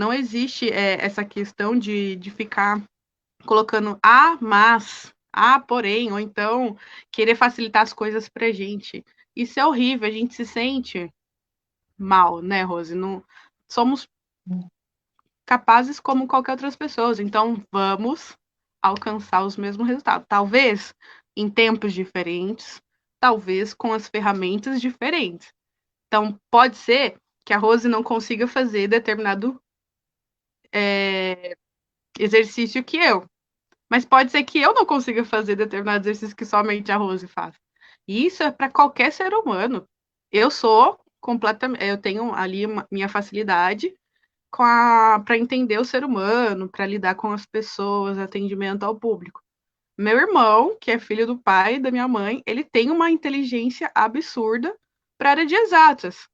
essa questão de ficar colocando porém, ou então querer facilitar as coisas pra gente. Isso é horrível, a gente se sente mal, né, Rose? Não somos capazes como qualquer outras pessoas. Então, vamos alcançar os mesmos resultados. Talvez em tempos diferentes, talvez com as ferramentas diferentes. Então, pode ser que a Rose não consiga fazer determinado exercício que eu, mas pode ser que eu não consiga fazer determinado exercício que somente a Rose faz. E isso é para qualquer ser humano. Eu sou completamente, eu tenho ali minha facilidade para entender o ser humano, para lidar com as pessoas, atendimento ao público. Meu irmão, que é filho do pai e da minha mãe, ele tem uma inteligência absurda para a área de exatas.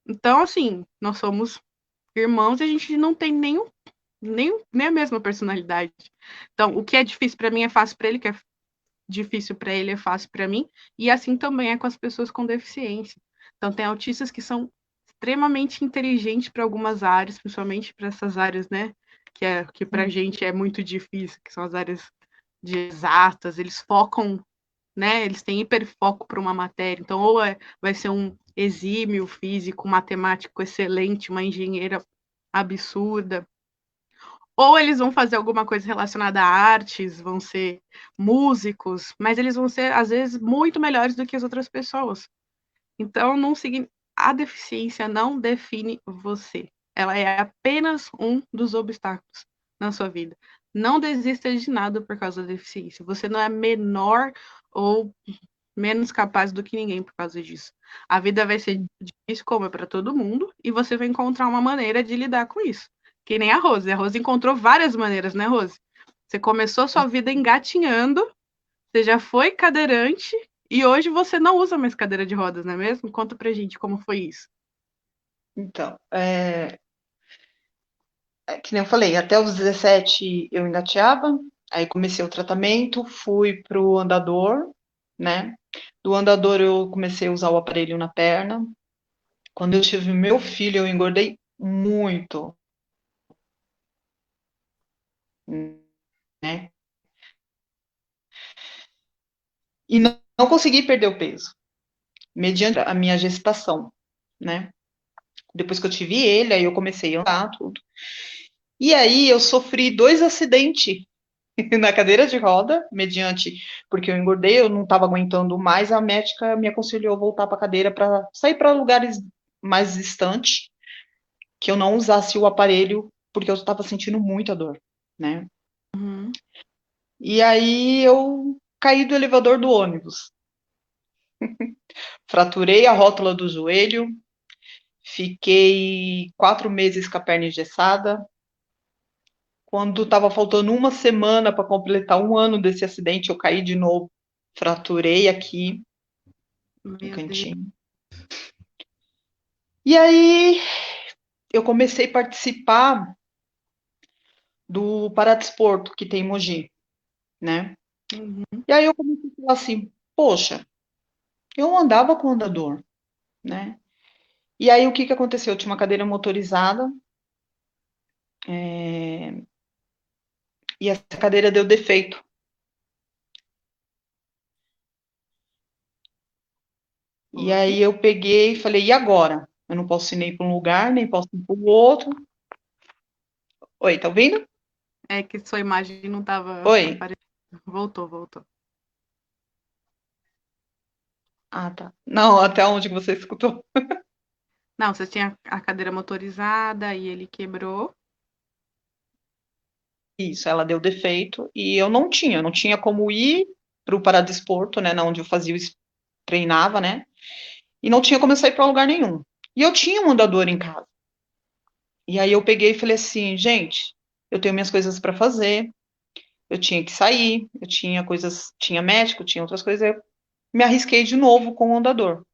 Então, assim, nós somos irmãos e a gente não tem nem a mesma personalidade. Então, o que é difícil para mim é fácil para ele, o que é difícil para ele é fácil para mim, e assim também é com as pessoas com deficiência. Então, tem autistas que são extremamente inteligentes para algumas áreas, principalmente para essas áreas, né, que para a gente é muito difícil, que são as áreas de exatas, eles focam, né, eles têm hiperfoco para uma matéria, então vai ser um exímio físico, matemático excelente, uma engenheira absurda, ou eles vão fazer alguma coisa relacionada a artes, vão ser músicos, mas eles vão ser, às vezes, muito melhores do que as outras pessoas. Então, não a deficiência não define você. Ela é apenas um dos obstáculos na sua vida. Não desista de nada por causa da deficiência. Você não é menor ou menos capaz do que ninguém por causa disso. A vida vai ser difícil, como é para todo mundo, e você vai encontrar uma maneira de lidar com isso. Que nem a Rose. A Rose encontrou várias maneiras, né, Rose? Você começou sua vida engatinhando, você já foi cadeirante e hoje você não usa mais cadeira de rodas, não é mesmo? Conta pra gente como foi isso. Então, que nem eu falei, até os 17 eu engateava, aí comecei o tratamento, fui pro andador, né? Do andador eu comecei a usar o aparelho na perna. Quando eu tive meu filho, eu engordei muito, né? E não consegui perder o peso. mediante a minha gestação, né? Depois que eu tive ele, aí eu comecei a andar, tudo. E aí eu sofri 2 acidentes na cadeira de roda, mediante, porque eu engordei, eu não estava aguentando mais, a médica me aconselhou voltar para a cadeira para sair para lugares mais distantes, que eu não usasse o aparelho, porque eu estava sentindo muita dor, né? Uhum. E aí eu caí do elevador do ônibus, fraturei a rótula do joelho, fiquei 4 meses com a perna engessada. Quando estava faltando uma semana para completar um ano desse acidente, eu caí de novo, fraturei aqui no Meu Deus. cantinho. E aí eu comecei a participar do Paradesporto que tem em Mogi, né? Uhum. E aí eu comecei a falar assim, poxa, eu andava com andador, né? E aí o que que aconteceu? Eu tinha uma cadeira motorizada, e essa cadeira deu defeito. E Oi? aí eu peguei e falei, e agora? Eu não posso ir nem para um lugar, nem posso ir para o outro. Oi, tá ouvindo? É que sua imagem não estava Oi? aparecendo. Voltou, voltou. Ah, tá. Não, até onde que você escutou? Não, você tinha a cadeira motorizada e ele quebrou. Isso, ela deu defeito e eu não tinha como ir para o paradesporto, né, na onde eu fazia, treinava, né, e não tinha como eu sair para lugar nenhum. E eu tinha um andador em casa. E aí eu peguei e falei assim, gente, eu tenho minhas coisas para fazer, eu tinha que sair, eu tinha coisas, tinha médico, tinha outras coisas, eu me arrisquei de novo com o andador.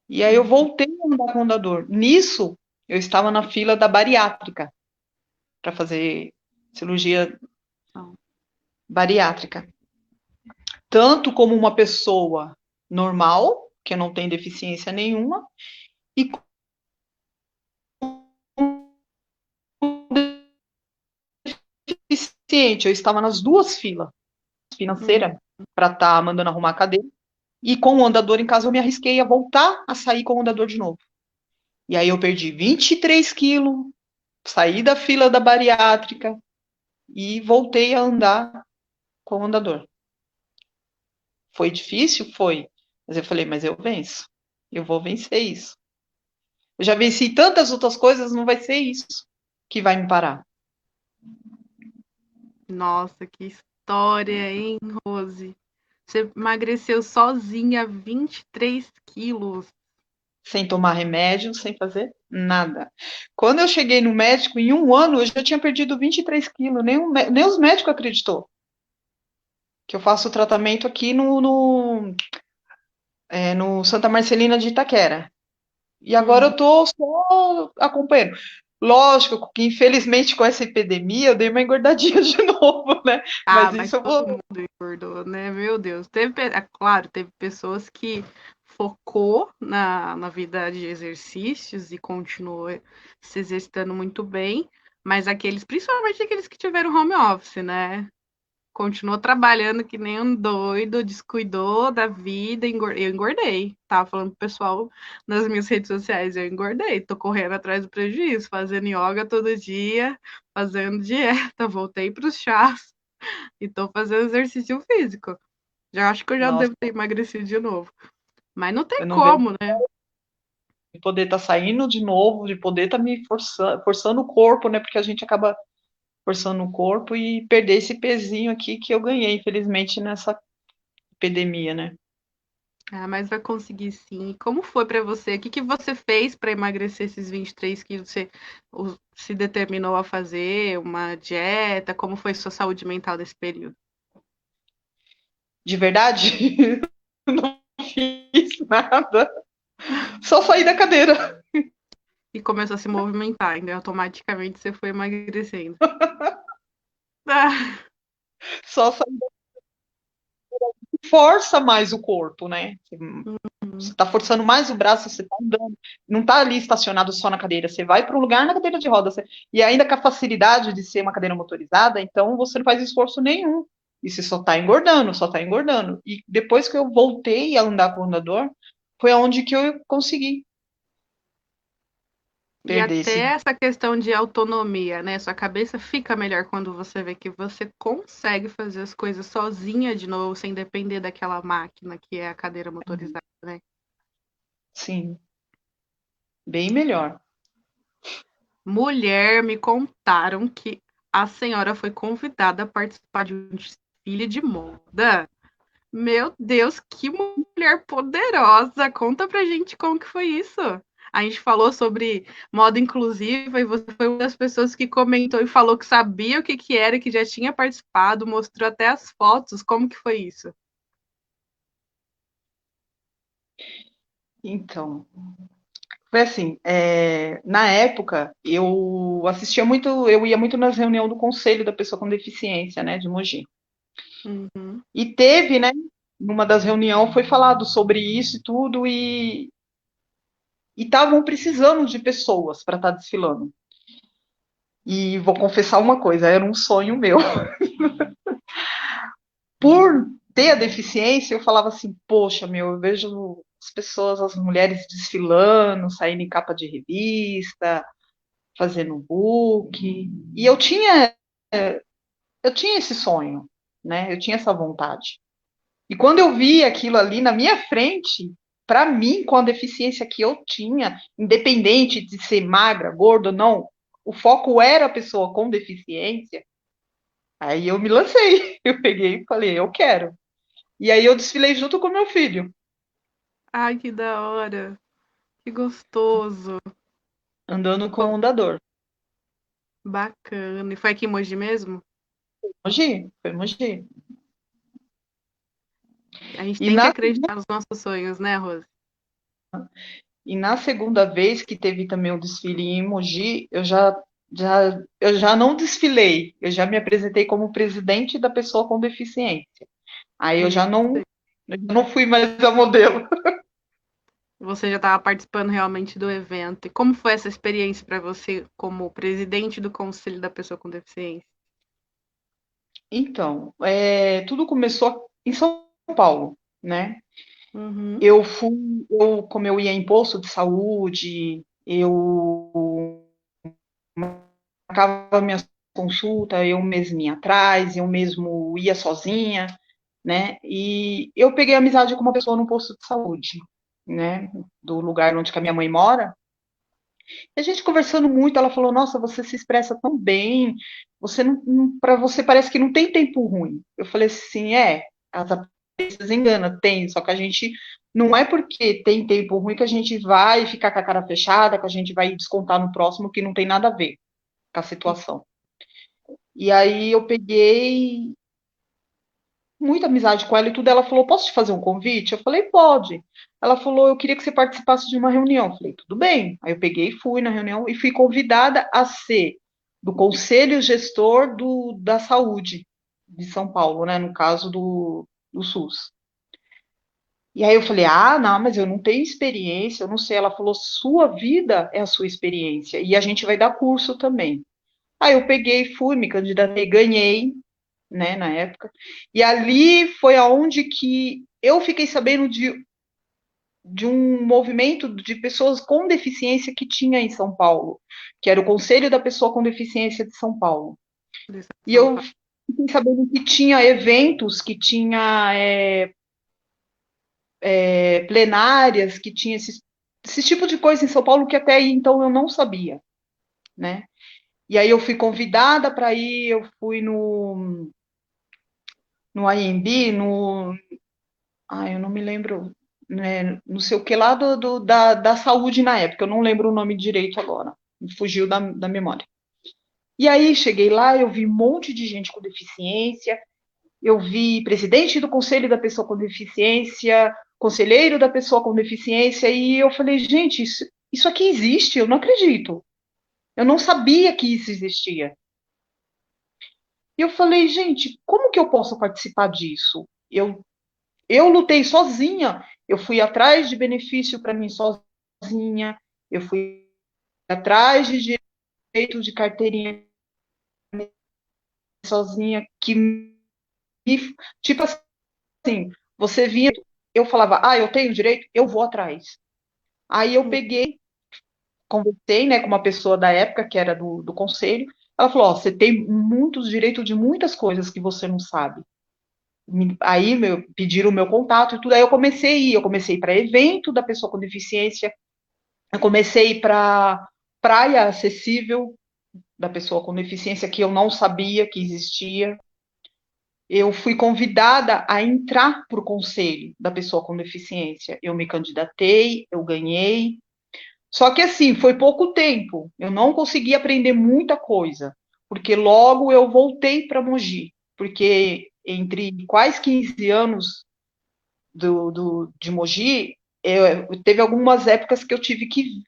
E aí eu Uhum. voltei a andar com o andador. Nisso, eu estava na fila da bariátrica para fazer cirurgia Então, bariátrica. Tanto como uma pessoa normal, que não tem deficiência nenhuma, e deficiente. Eu estava nas duas filas, uhum. financeira, para estar mandando arrumar a cadeira, e com o andador em casa eu me arrisquei a voltar a sair com o andador de novo. E aí eu perdi 23 quilos, saí da fila da bariátrica e voltei a andar com o andador. Foi difícil? Foi. Mas eu falei, mas eu venço. Eu vou vencer isso. Eu já venci tantas outras coisas, não vai ser isso que vai me parar. Nossa, que história, hein, Rose? Você emagreceu sozinha 23 quilos. Sem tomar remédio, sem fazer nada. Quando eu cheguei no médico, em um ano, eu já tinha perdido 23 quilos. Nem os médicos acreditou que eu faço o tratamento aqui no Santa Marcelina de Itaquera. E agora Uhum. eu tô só acompanhando. Lógico que, infelizmente, com essa epidemia, eu dei uma engordadinha de novo, né? Ah, Mas mas isso eu todo vou. mundo engordou, né? Meu Deus. É claro, teve pessoas que focou na vida de exercícios e continuou se exercitando muito bem, mas principalmente aqueles que tiveram home office, né? Continuou trabalhando que nem um doido, descuidou da vida, eu engordei. Tava falando pro pessoal nas minhas redes sociais, eu engordei, tô correndo atrás do prejuízo, fazendo yoga todo dia, fazendo dieta, voltei pros chás e tô fazendo exercício físico. Já acho que eu já Nossa, devo ter emagrecido de novo. Mas não tem eu não vejo como, né? de poder estar saindo de novo, de poder estar me forçando o corpo, né? Porque a gente acaba forçando o corpo e perder esse pezinho aqui que eu ganhei, infelizmente, nessa epidemia, né? Ah, mas vai conseguir sim. Como foi pra você? O que que você fez pra emagrecer esses 23 quilos? Você se determinou a fazer uma dieta? Como foi sua saúde mental desse período? De verdade, não fiz nada. Só saí da cadeira. E começou a se movimentar, então automaticamente você foi emagrecendo. Ah, Só saí. Força mais o corpo, né? Você está forçando mais o braço, você está andando, não está ali estacionado só na cadeira, você vai para um lugar na cadeira de rodas, e ainda com a facilidade de ser uma cadeira motorizada, então você não faz esforço nenhum, E você só tá engordando, só tá engordando. E depois que eu voltei a andar com o andador, foi aonde que eu consegui E perder até esse. essa questão de autonomia, né? Sua cabeça fica melhor quando você vê que você consegue fazer as coisas sozinha de novo, sem depender daquela máquina que é a cadeira motorizada, né? Sim, bem melhor. Mulher, me contaram que a senhora foi convidada a participar de um desfile de moda. Meu Deus, que mulher poderosa! Conta pra gente como que foi isso. A gente falou sobre moda inclusiva e você foi uma das pessoas que comentou e falou que sabia o que que era, que já tinha participado, mostrou até as fotos. Como que foi isso? Então, foi assim, na época eu assistia muito, eu ia muito nas reuniões do Conselho da Pessoa com Deficiência, né, de Mogi. Uhum. E teve, né, numa das reuniões foi falado sobre isso e tudo, e estavam precisando de pessoas para estar desfilando. E vou confessar uma coisa, era um sonho meu. Por ter a deficiência, eu falava assim, poxa, meu, eu vejo as pessoas, as mulheres desfilando, saindo em capa de revista, fazendo book, e eu tinha esse sonho, né? Eu tinha essa vontade. E quando eu vi aquilo ali na minha frente, para mim, com a deficiência que eu tinha, independente de ser magra, gorda ou não, o foco era a pessoa com deficiência. Aí eu me lancei, eu peguei e falei, eu quero. E aí eu desfilei junto com meu filho, Ai, que da hora! Que gostoso! andando com o andador. Bacana. E foi aqui em Mogi mesmo? Mogi, foi Mogi. A gente E tem que na, acreditar nos nossos sonhos, né, Rose? e na segunda vez que teve também o desfile em Mogi, eu já não desfilei, eu já me apresentei como presidente da pessoa com deficiência. Aí eu já não fui mais a modelo. Você já estava participando realmente do evento. E como foi essa experiência para você como presidente do Conselho da Pessoa com Deficiência? Então, tudo começou em São Paulo, né? Uhum. Como eu ia em posto de saúde, eu marcava minhas consultas, eu mesmo ia atrás, eu mesmo ia sozinha, né? E eu peguei amizade com uma pessoa no posto de saúde, né? Do lugar onde que a minha mãe mora. E a gente conversando muito, ela falou: Nossa, você se expressa tão bem, você não, para você parece que não tem tempo ruim. Eu falei assim: as aparências enganam, tem, só que a gente não é porque tem tempo ruim que a gente vai ficar com a cara fechada, que a gente vai descontar no próximo que não tem nada a ver com a situação. E aí eu peguei muita amizade com ela e tudo. Ela falou: Posso te fazer um convite? Eu falei: Pode. Ela falou: Eu queria que você participasse de uma reunião. Eu falei: Tudo bem. Aí eu peguei e fui na reunião e fui convidada a ser do Conselho Gestor da Saúde de São Paulo, né? No caso do SUS. E aí eu falei: não, mas eu não tenho experiência, eu não sei. Ela falou: Sua vida é a sua experiência e a gente vai dar curso também. Aí eu peguei, fui, me candidatei, ganhei, né, na época. E ali foi aonde que eu fiquei sabendo de um movimento de pessoas com deficiência que tinha em São Paulo, que era o Conselho da Pessoa com Deficiência de São Paulo. E eu fiquei sabendo que tinha eventos, que tinha plenárias, que tinha esse tipo de coisa em São Paulo que até aí então eu não sabia, né? E aí eu fui convidada para ir, eu fui no IMB, eu não me lembro, né, não sei o que lá da saúde na época, eu não lembro o nome direito agora, me fugiu da memória. E aí cheguei lá, eu vi um monte de gente com deficiência, eu vi presidente do conselho da pessoa com deficiência, conselheiro da pessoa com deficiência, e eu falei, gente, isso aqui existe, eu não acredito. Eu não sabia que isso existia. E eu falei, gente, como que eu posso participar disso? Eu lutei sozinha, eu fui atrás de benefício para mim sozinha, eu fui atrás de direito de carteirinha sozinha, que tipo assim, você vinha, eu falava, eu tenho direito, eu vou atrás. Aí eu peguei, conversei, né, com uma pessoa da época, que era do conselho, ela falou, ó, você tem muitos direitos de muitas coisas que você não sabe. Aí pediram o meu contato e tudo, aí eu comecei para evento da pessoa com deficiência, eu comecei para praia acessível da pessoa com deficiência, que eu não sabia que existia. Eu fui convidada a entrar para o conselho da pessoa com deficiência. Eu me candidatei, eu ganhei. Só que assim, foi pouco tempo. Eu não consegui aprender muita coisa, porque logo eu voltei para Mogi, porque entre quase 15 anos de Mogi, teve algumas épocas que eu tive que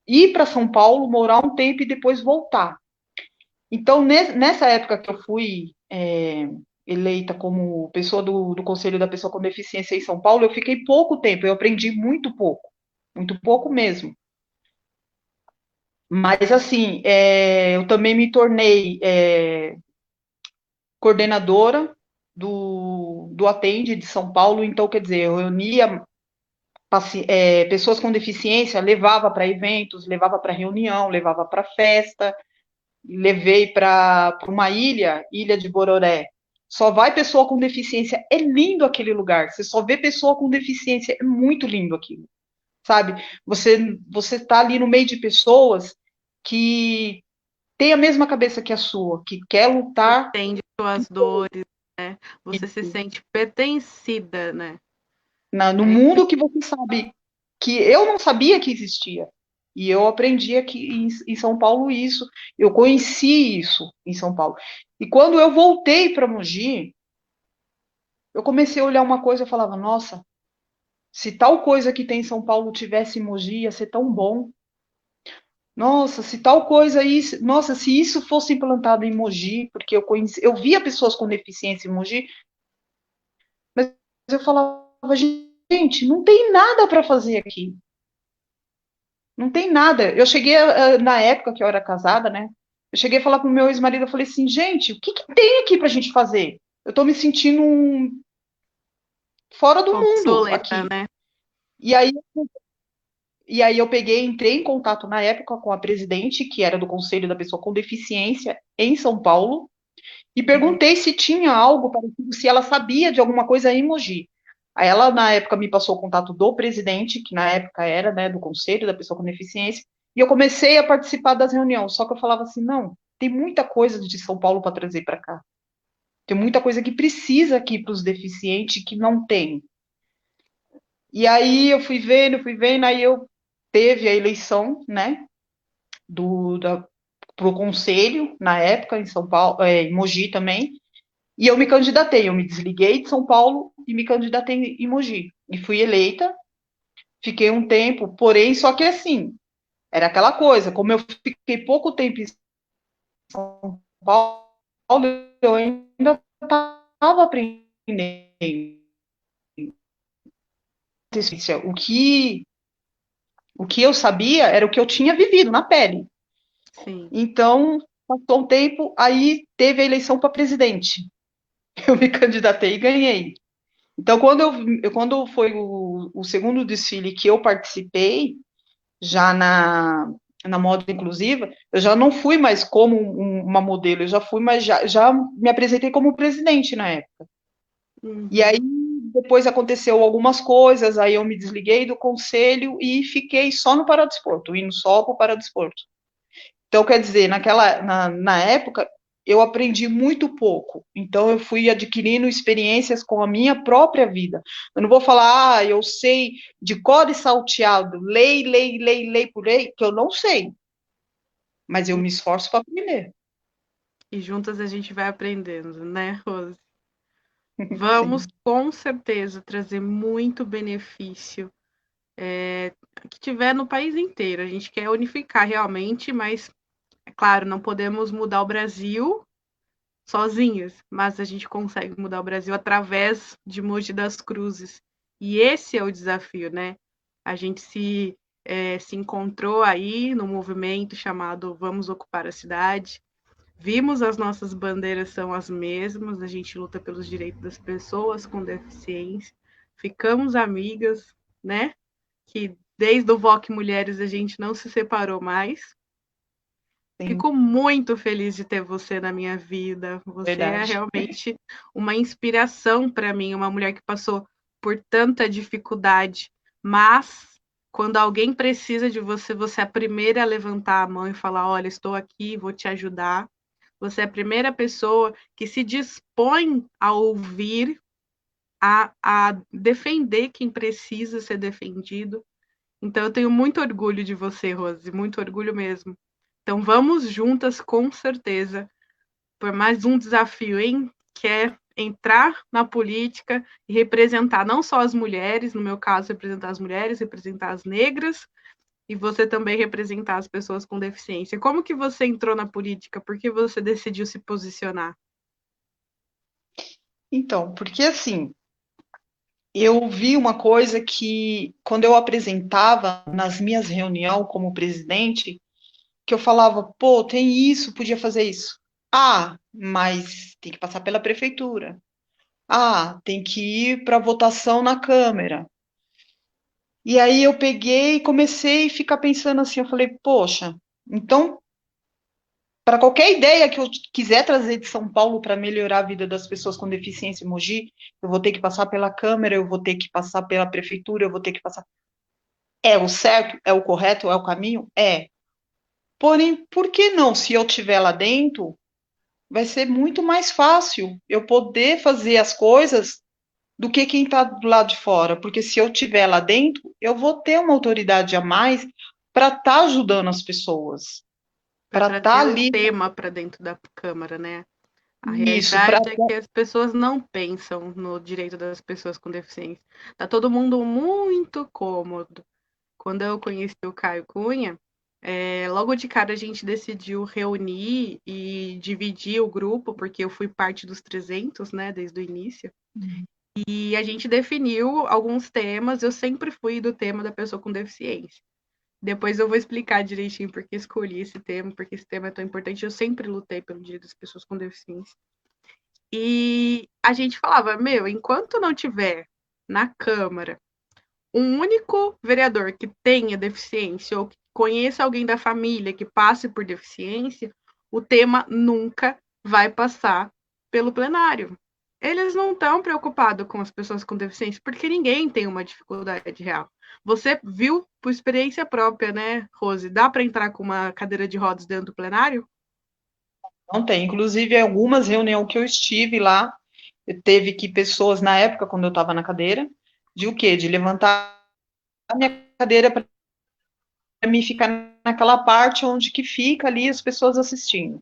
ir para São Paulo, morar um tempo e depois voltar. Então, nessa época que eu fui eleita como pessoa do Conselho da Pessoa com Deficiência em São Paulo, eu fiquei pouco tempo, eu aprendi muito pouco mesmo. Mas, assim, eu também me tornei coordenadora do Atende de São Paulo, então, quer dizer, eu reunia pessoas com deficiência, levava para eventos, levava para reunião, levava para festa, levei para uma ilha, Ilha de Bororé. Só vai pessoa com deficiência. É lindo aquele lugar. Você só vê pessoa com deficiência. É muito lindo aquilo, sabe? Você está ali no meio de pessoas que têm a mesma cabeça que a sua, que quer lutar. Entende suas dores, né? Você se sente pertencida, né? No É, mundo que você sabe que eu não sabia que existia. E eu aprendi aqui em São Paulo isso. Eu conheci isso em São Paulo. E quando eu voltei para Mogi, eu comecei a olhar uma coisa e falava, nossa, se tal coisa que tem em São Paulo tivesse em Mogi, ia ser tão bom. Nossa, se tal coisa isso, nossa, se isso fosse implantado em Mogi, porque eu via pessoas com deficiência em Mogi, mas eu falava, gente, não tem nada para fazer aqui. Não tem nada. Eu cheguei, na época que eu era casada, né? Eu cheguei a falar pro meu ex-marido, eu falei assim, gente, o que que tem aqui pra gente fazer? Eu tô me sentindo fora do mundo obsoleta, aqui. né? E aí, e aí eu peguei, entrei em contato na época com a presidente, que era do Conselho da Pessoa com Deficiência em São Paulo, e Uhum. perguntei se tinha algo parecido, se ela sabia de alguma coisa em Mogi. Aí ela, na época, me passou o contato do presidente, que na época era, né, do Conselho da Pessoa com Deficiência, e eu comecei a participar das reuniões. Só que eu falava assim, não, tem muita coisa de São Paulo para trazer para cá. Tem muita coisa que precisa aqui para os deficientes que não tem. E aí eu fui vendo, aí eu teve a eleição, né, para o conselho, na época, em São Paulo, em Mogi também, e eu me candidatei, eu me desliguei de São Paulo e me candidatei em Mogi. E fui eleita, fiquei um tempo, porém, só que assim, era aquela coisa, como eu fiquei pouco tempo em São Paulo, eu ainda estava aprendendo. O que eu sabia era o que eu tinha vivido na pele. Sim. Então, passou um tempo, aí teve a eleição para presidente. Eu me candidatei e ganhei. Então, quando foi o segundo desfile que eu participei, já na moda inclusiva, eu já não fui mais como uma modelo, eu já fui, mas já me apresentei como presidente na época. E aí, Uhum. depois aconteceu algumas coisas, aí eu me desliguei do conselho e fiquei só no paradesporto, indo só para o paradesporto. Então, quer dizer, na época, eu aprendi muito pouco. Então, eu fui adquirindo experiências com a minha própria vida. Eu não vou falar, eu sei de cor e salteado, lei por lei, que eu não sei. Mas eu me esforço para aprender. E juntas a gente vai aprendendo, né, Rose? Vamos Sim. com certeza trazer muito benefício que tiver no país inteiro. A gente quer unificar realmente, mas, é claro, não podemos mudar o Brasil sozinhas, mas a gente consegue mudar o Brasil através de Mogi das Cruzes. E esse é o desafio, né? A gente se encontrou aí no movimento chamado Vamos Ocupar a Cidade. vimos as nossas bandeiras são as mesmas, a gente luta pelos direitos das pessoas com deficiência, ficamos amigas, né? Que desde o VOC Mulheres a gente não se separou mais. Sim, Fico muito feliz de ter você na minha vida. Você é verdade. realmente uma inspiração para mim, uma mulher que passou por tanta dificuldade, mas quando alguém precisa de você, você é a primeira a levantar a mão e falar: olha, estou aqui, vou te ajudar. Você é a primeira pessoa que se dispõe a ouvir, a defender quem precisa ser defendido. Então, eu tenho muito orgulho de você, Rose, muito orgulho mesmo. Então, vamos juntas, com certeza, por mais um desafio, hein? Que é entrar na política e representar não só as mulheres, no meu caso, representar as mulheres, representar as negras, e você também representar as pessoas com deficiência. Como que você entrou na política? Por que você decidiu se posicionar? Então, porque assim, eu vi uma coisa que, quando eu apresentava nas minhas reuniões como presidente, que eu falava, pô, tem isso, podia fazer isso. Ah, mas tem que passar pela prefeitura. Ah, tem que ir para votação na Câmara. E aí eu peguei e comecei a ficar pensando assim, eu falei, poxa, então, para qualquer ideia que eu quiser trazer de São Paulo para melhorar a vida das pessoas com deficiência em Mogi, eu vou ter que passar pela Câmara, eu vou ter que passar pela prefeitura, eu vou ter que passar. É o certo? É o correto? É o caminho? É. Porém, por que não? Se eu estiver lá dentro, vai ser muito mais fácil eu poder fazer as coisas do que quem está do lado de fora. Porque se eu estiver lá dentro, eu vou ter uma autoridade a mais para estar ajudando as pessoas, Para para estar trazer o ali tema para dentro da Câmara, né? A nisso, para realidade é que as pessoas não pensam no direito das pessoas com deficiência. Tá todo mundo muito cômodo. Quando eu conheci o Caio Cunha, logo de cara a gente decidiu reunir e dividir o grupo, porque eu fui parte dos 300, né, desde o início. E a gente definiu alguns temas. Eu sempre fui do tema da pessoa com deficiência. Depois eu vou explicar direitinho porque escolhi esse tema, porque esse tema é tão importante. Eu sempre lutei pelo direito das pessoas com deficiência. E a gente falava, meu, enquanto não tiver na Câmara um único vereador que tenha deficiência ou que conheça alguém da família que passe por deficiência, o tema nunca vai passar pelo plenário. Eles não estão preocupados com as pessoas com deficiência, porque ninguém tem uma dificuldade real. Você viu por experiência própria, né, Rose? Dá para entrar com uma cadeira de rodas dentro do plenário? não tem. Inclusive, algumas reuniões que eu estive lá, teve que pessoas, na época, quando eu estava na cadeira, de o quê? De levantar a minha cadeira para mim ficar naquela parte onde que fica ali as pessoas assistindo.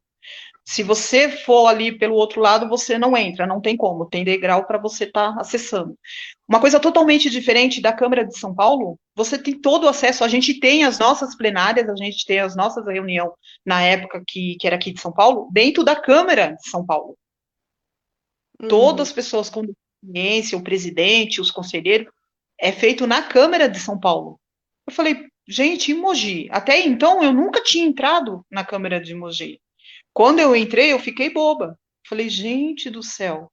Se você for ali pelo outro lado, você não entra, não tem como, tem degrau para você estar acessando. Uma coisa totalmente diferente da Câmara de São Paulo, você tem todo o acesso, a gente tem as nossas plenárias, a gente tem as nossas reuniões na época que era aqui de São Paulo, dentro da Câmara de São Paulo. Uhum. Todas as pessoas com deficiência, o presidente, os conselheiros, é feito na Câmara de São Paulo. Eu falei, gente, em Mogi, até então eu nunca tinha entrado na Câmara de Mogi. Quando eu entrei, eu fiquei boba. Falei, gente do céu,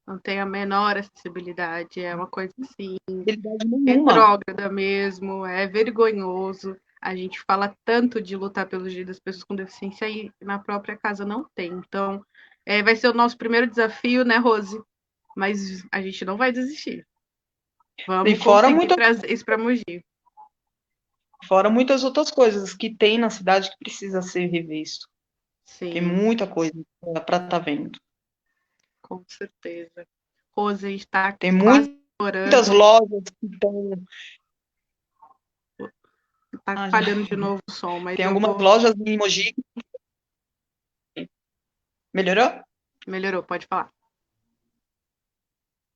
Não tem a menor acessibilidade, é uma coisa assim, habilidade nenhuma. retrógrada mesmo, é vergonhoso. A gente fala tanto de lutar pelos direitos das pessoas com deficiência e na própria casa não tem. Então, vai ser o nosso primeiro desafio, né, Rose? Mas a gente não vai desistir. E Vamos conseguir trazer isso para Mogi. fora muitas outras coisas que tem na cidade que precisa ser revisto. Tem Sim, muita coisa para estar vendo. com certeza. Rose, a gente está Tem quase muitas orando, lojas que estão. está falhando de novo o som, mas Tem eu algumas vou. lojas em Mogi. Melhorou? Melhorou, pode falar.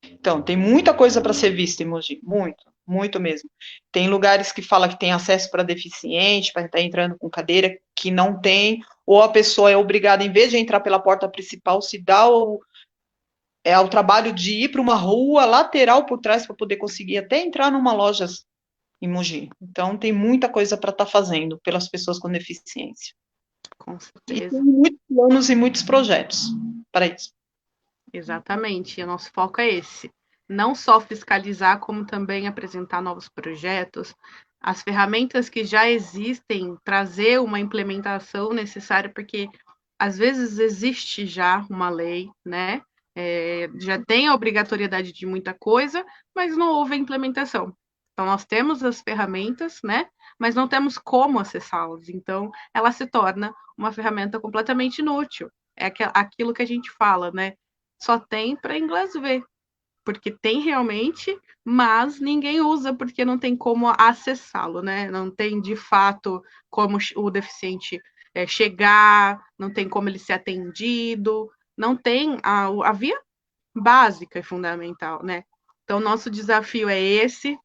Então, tem muita coisa para ser vista em Mogi. Muito, muito mesmo. Tem lugares que fala que tem acesso para deficiente, para estar entrando com cadeira, que não tem, ou a pessoa é obrigada, em vez de entrar pela porta principal, se dá ao trabalho de ir para uma rua lateral por trás para poder conseguir até entrar numa loja em Mogi. Então, tem muita coisa para estar fazendo pelas pessoas com deficiência. Com E tem certeza. planos e muitos projetos para isso. Exatamente, o nosso foco é esse. Não só fiscalizar, como também apresentar novos projetos, as ferramentas que já existem, trazer uma implementação necessária, porque às vezes existe já uma lei, né? Já tem a obrigatoriedade de muita coisa, mas não houve a implementação. Então, nós temos as ferramentas, né? Mas não temos como acessá-las. Então, ela se torna uma ferramenta completamente inútil. É aquilo que a gente fala, né? Só tem para inglês ver, porque tem realmente, mas ninguém usa porque não tem como acessá-lo, né? Não tem de fato como o deficiente chegar, não tem como ele ser atendido, não tem a via básica e fundamental, né? Então, nosso desafio é esse.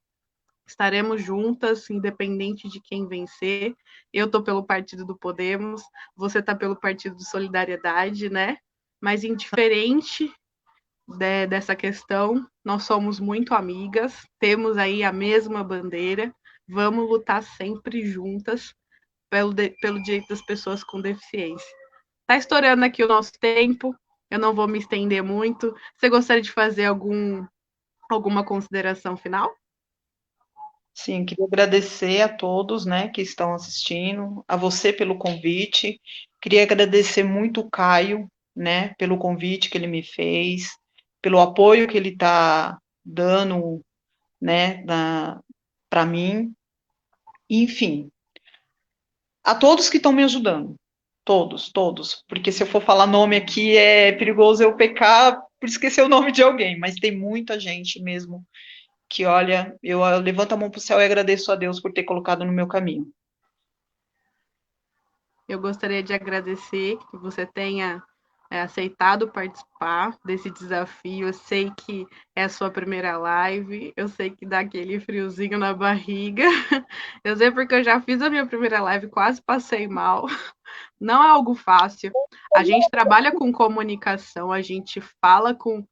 Estaremos juntas, independente de quem vencer. Eu estou pelo Partido do Podemos, você está pelo Partido de Solidariedade, né? Mas indiferente dessa questão. Nós somos muito amigas, temos aí a mesma bandeira, vamos lutar sempre juntas pelo direito das pessoas com deficiência. Está estourando aqui o nosso tempo, eu não vou me estender muito. Você gostaria de fazer alguma consideração final? Sim, queria agradecer a todos, né, que estão assistindo, a você pelo convite. Queria agradecer muito o Caio, né, pelo convite que ele me fez, pelo apoio que ele está dando, né, para mim. Enfim, a todos que estão me ajudando, todos, todos, porque se eu for falar nome aqui é perigoso eu pecar por esquecer o nome de alguém, mas tem muita gente mesmo que, olha, eu levanto a mão para o céu e agradeço a Deus por ter colocado no meu caminho. Eu gostaria de agradecer que você tenha aceitado participar desse desafio. Eu sei que é a sua primeira live, eu sei que dá aquele friozinho na barriga. Eu sei porque eu já fiz a minha primeira live, quase passei mal. Não é algo fácil. A gente trabalha com comunicação, a gente fala com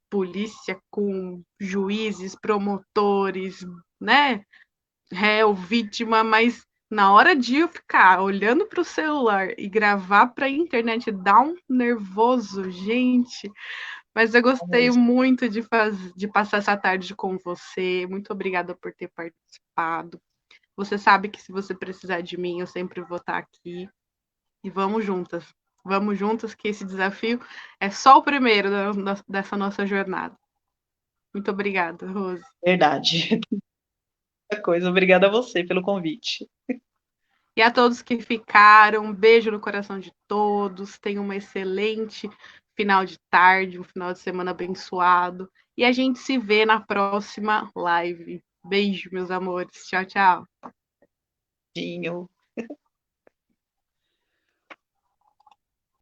polícia, com juízes, promotores, né? Réu, vítima, mas na hora de eu ficar olhando para o celular e gravar para a internet, dá um nervoso, gente. Mas eu gostei muito de passar essa tarde com você. Muito obrigada por ter participado. Você sabe que se você precisar de mim, eu sempre vou estar aqui. E vamos juntas. Vamos juntas, que esse desafio é só o primeiro dessa nossa jornada. Muito obrigada, Rose. Verdade. Coisa. Obrigada a você pelo convite. E a todos que ficaram, um beijo no coração de todos. Tenham uma excelente final de tarde, um final de semana abençoado. E a gente se vê na próxima live. Beijo, meus amores. Tchau, tchau. Tchau.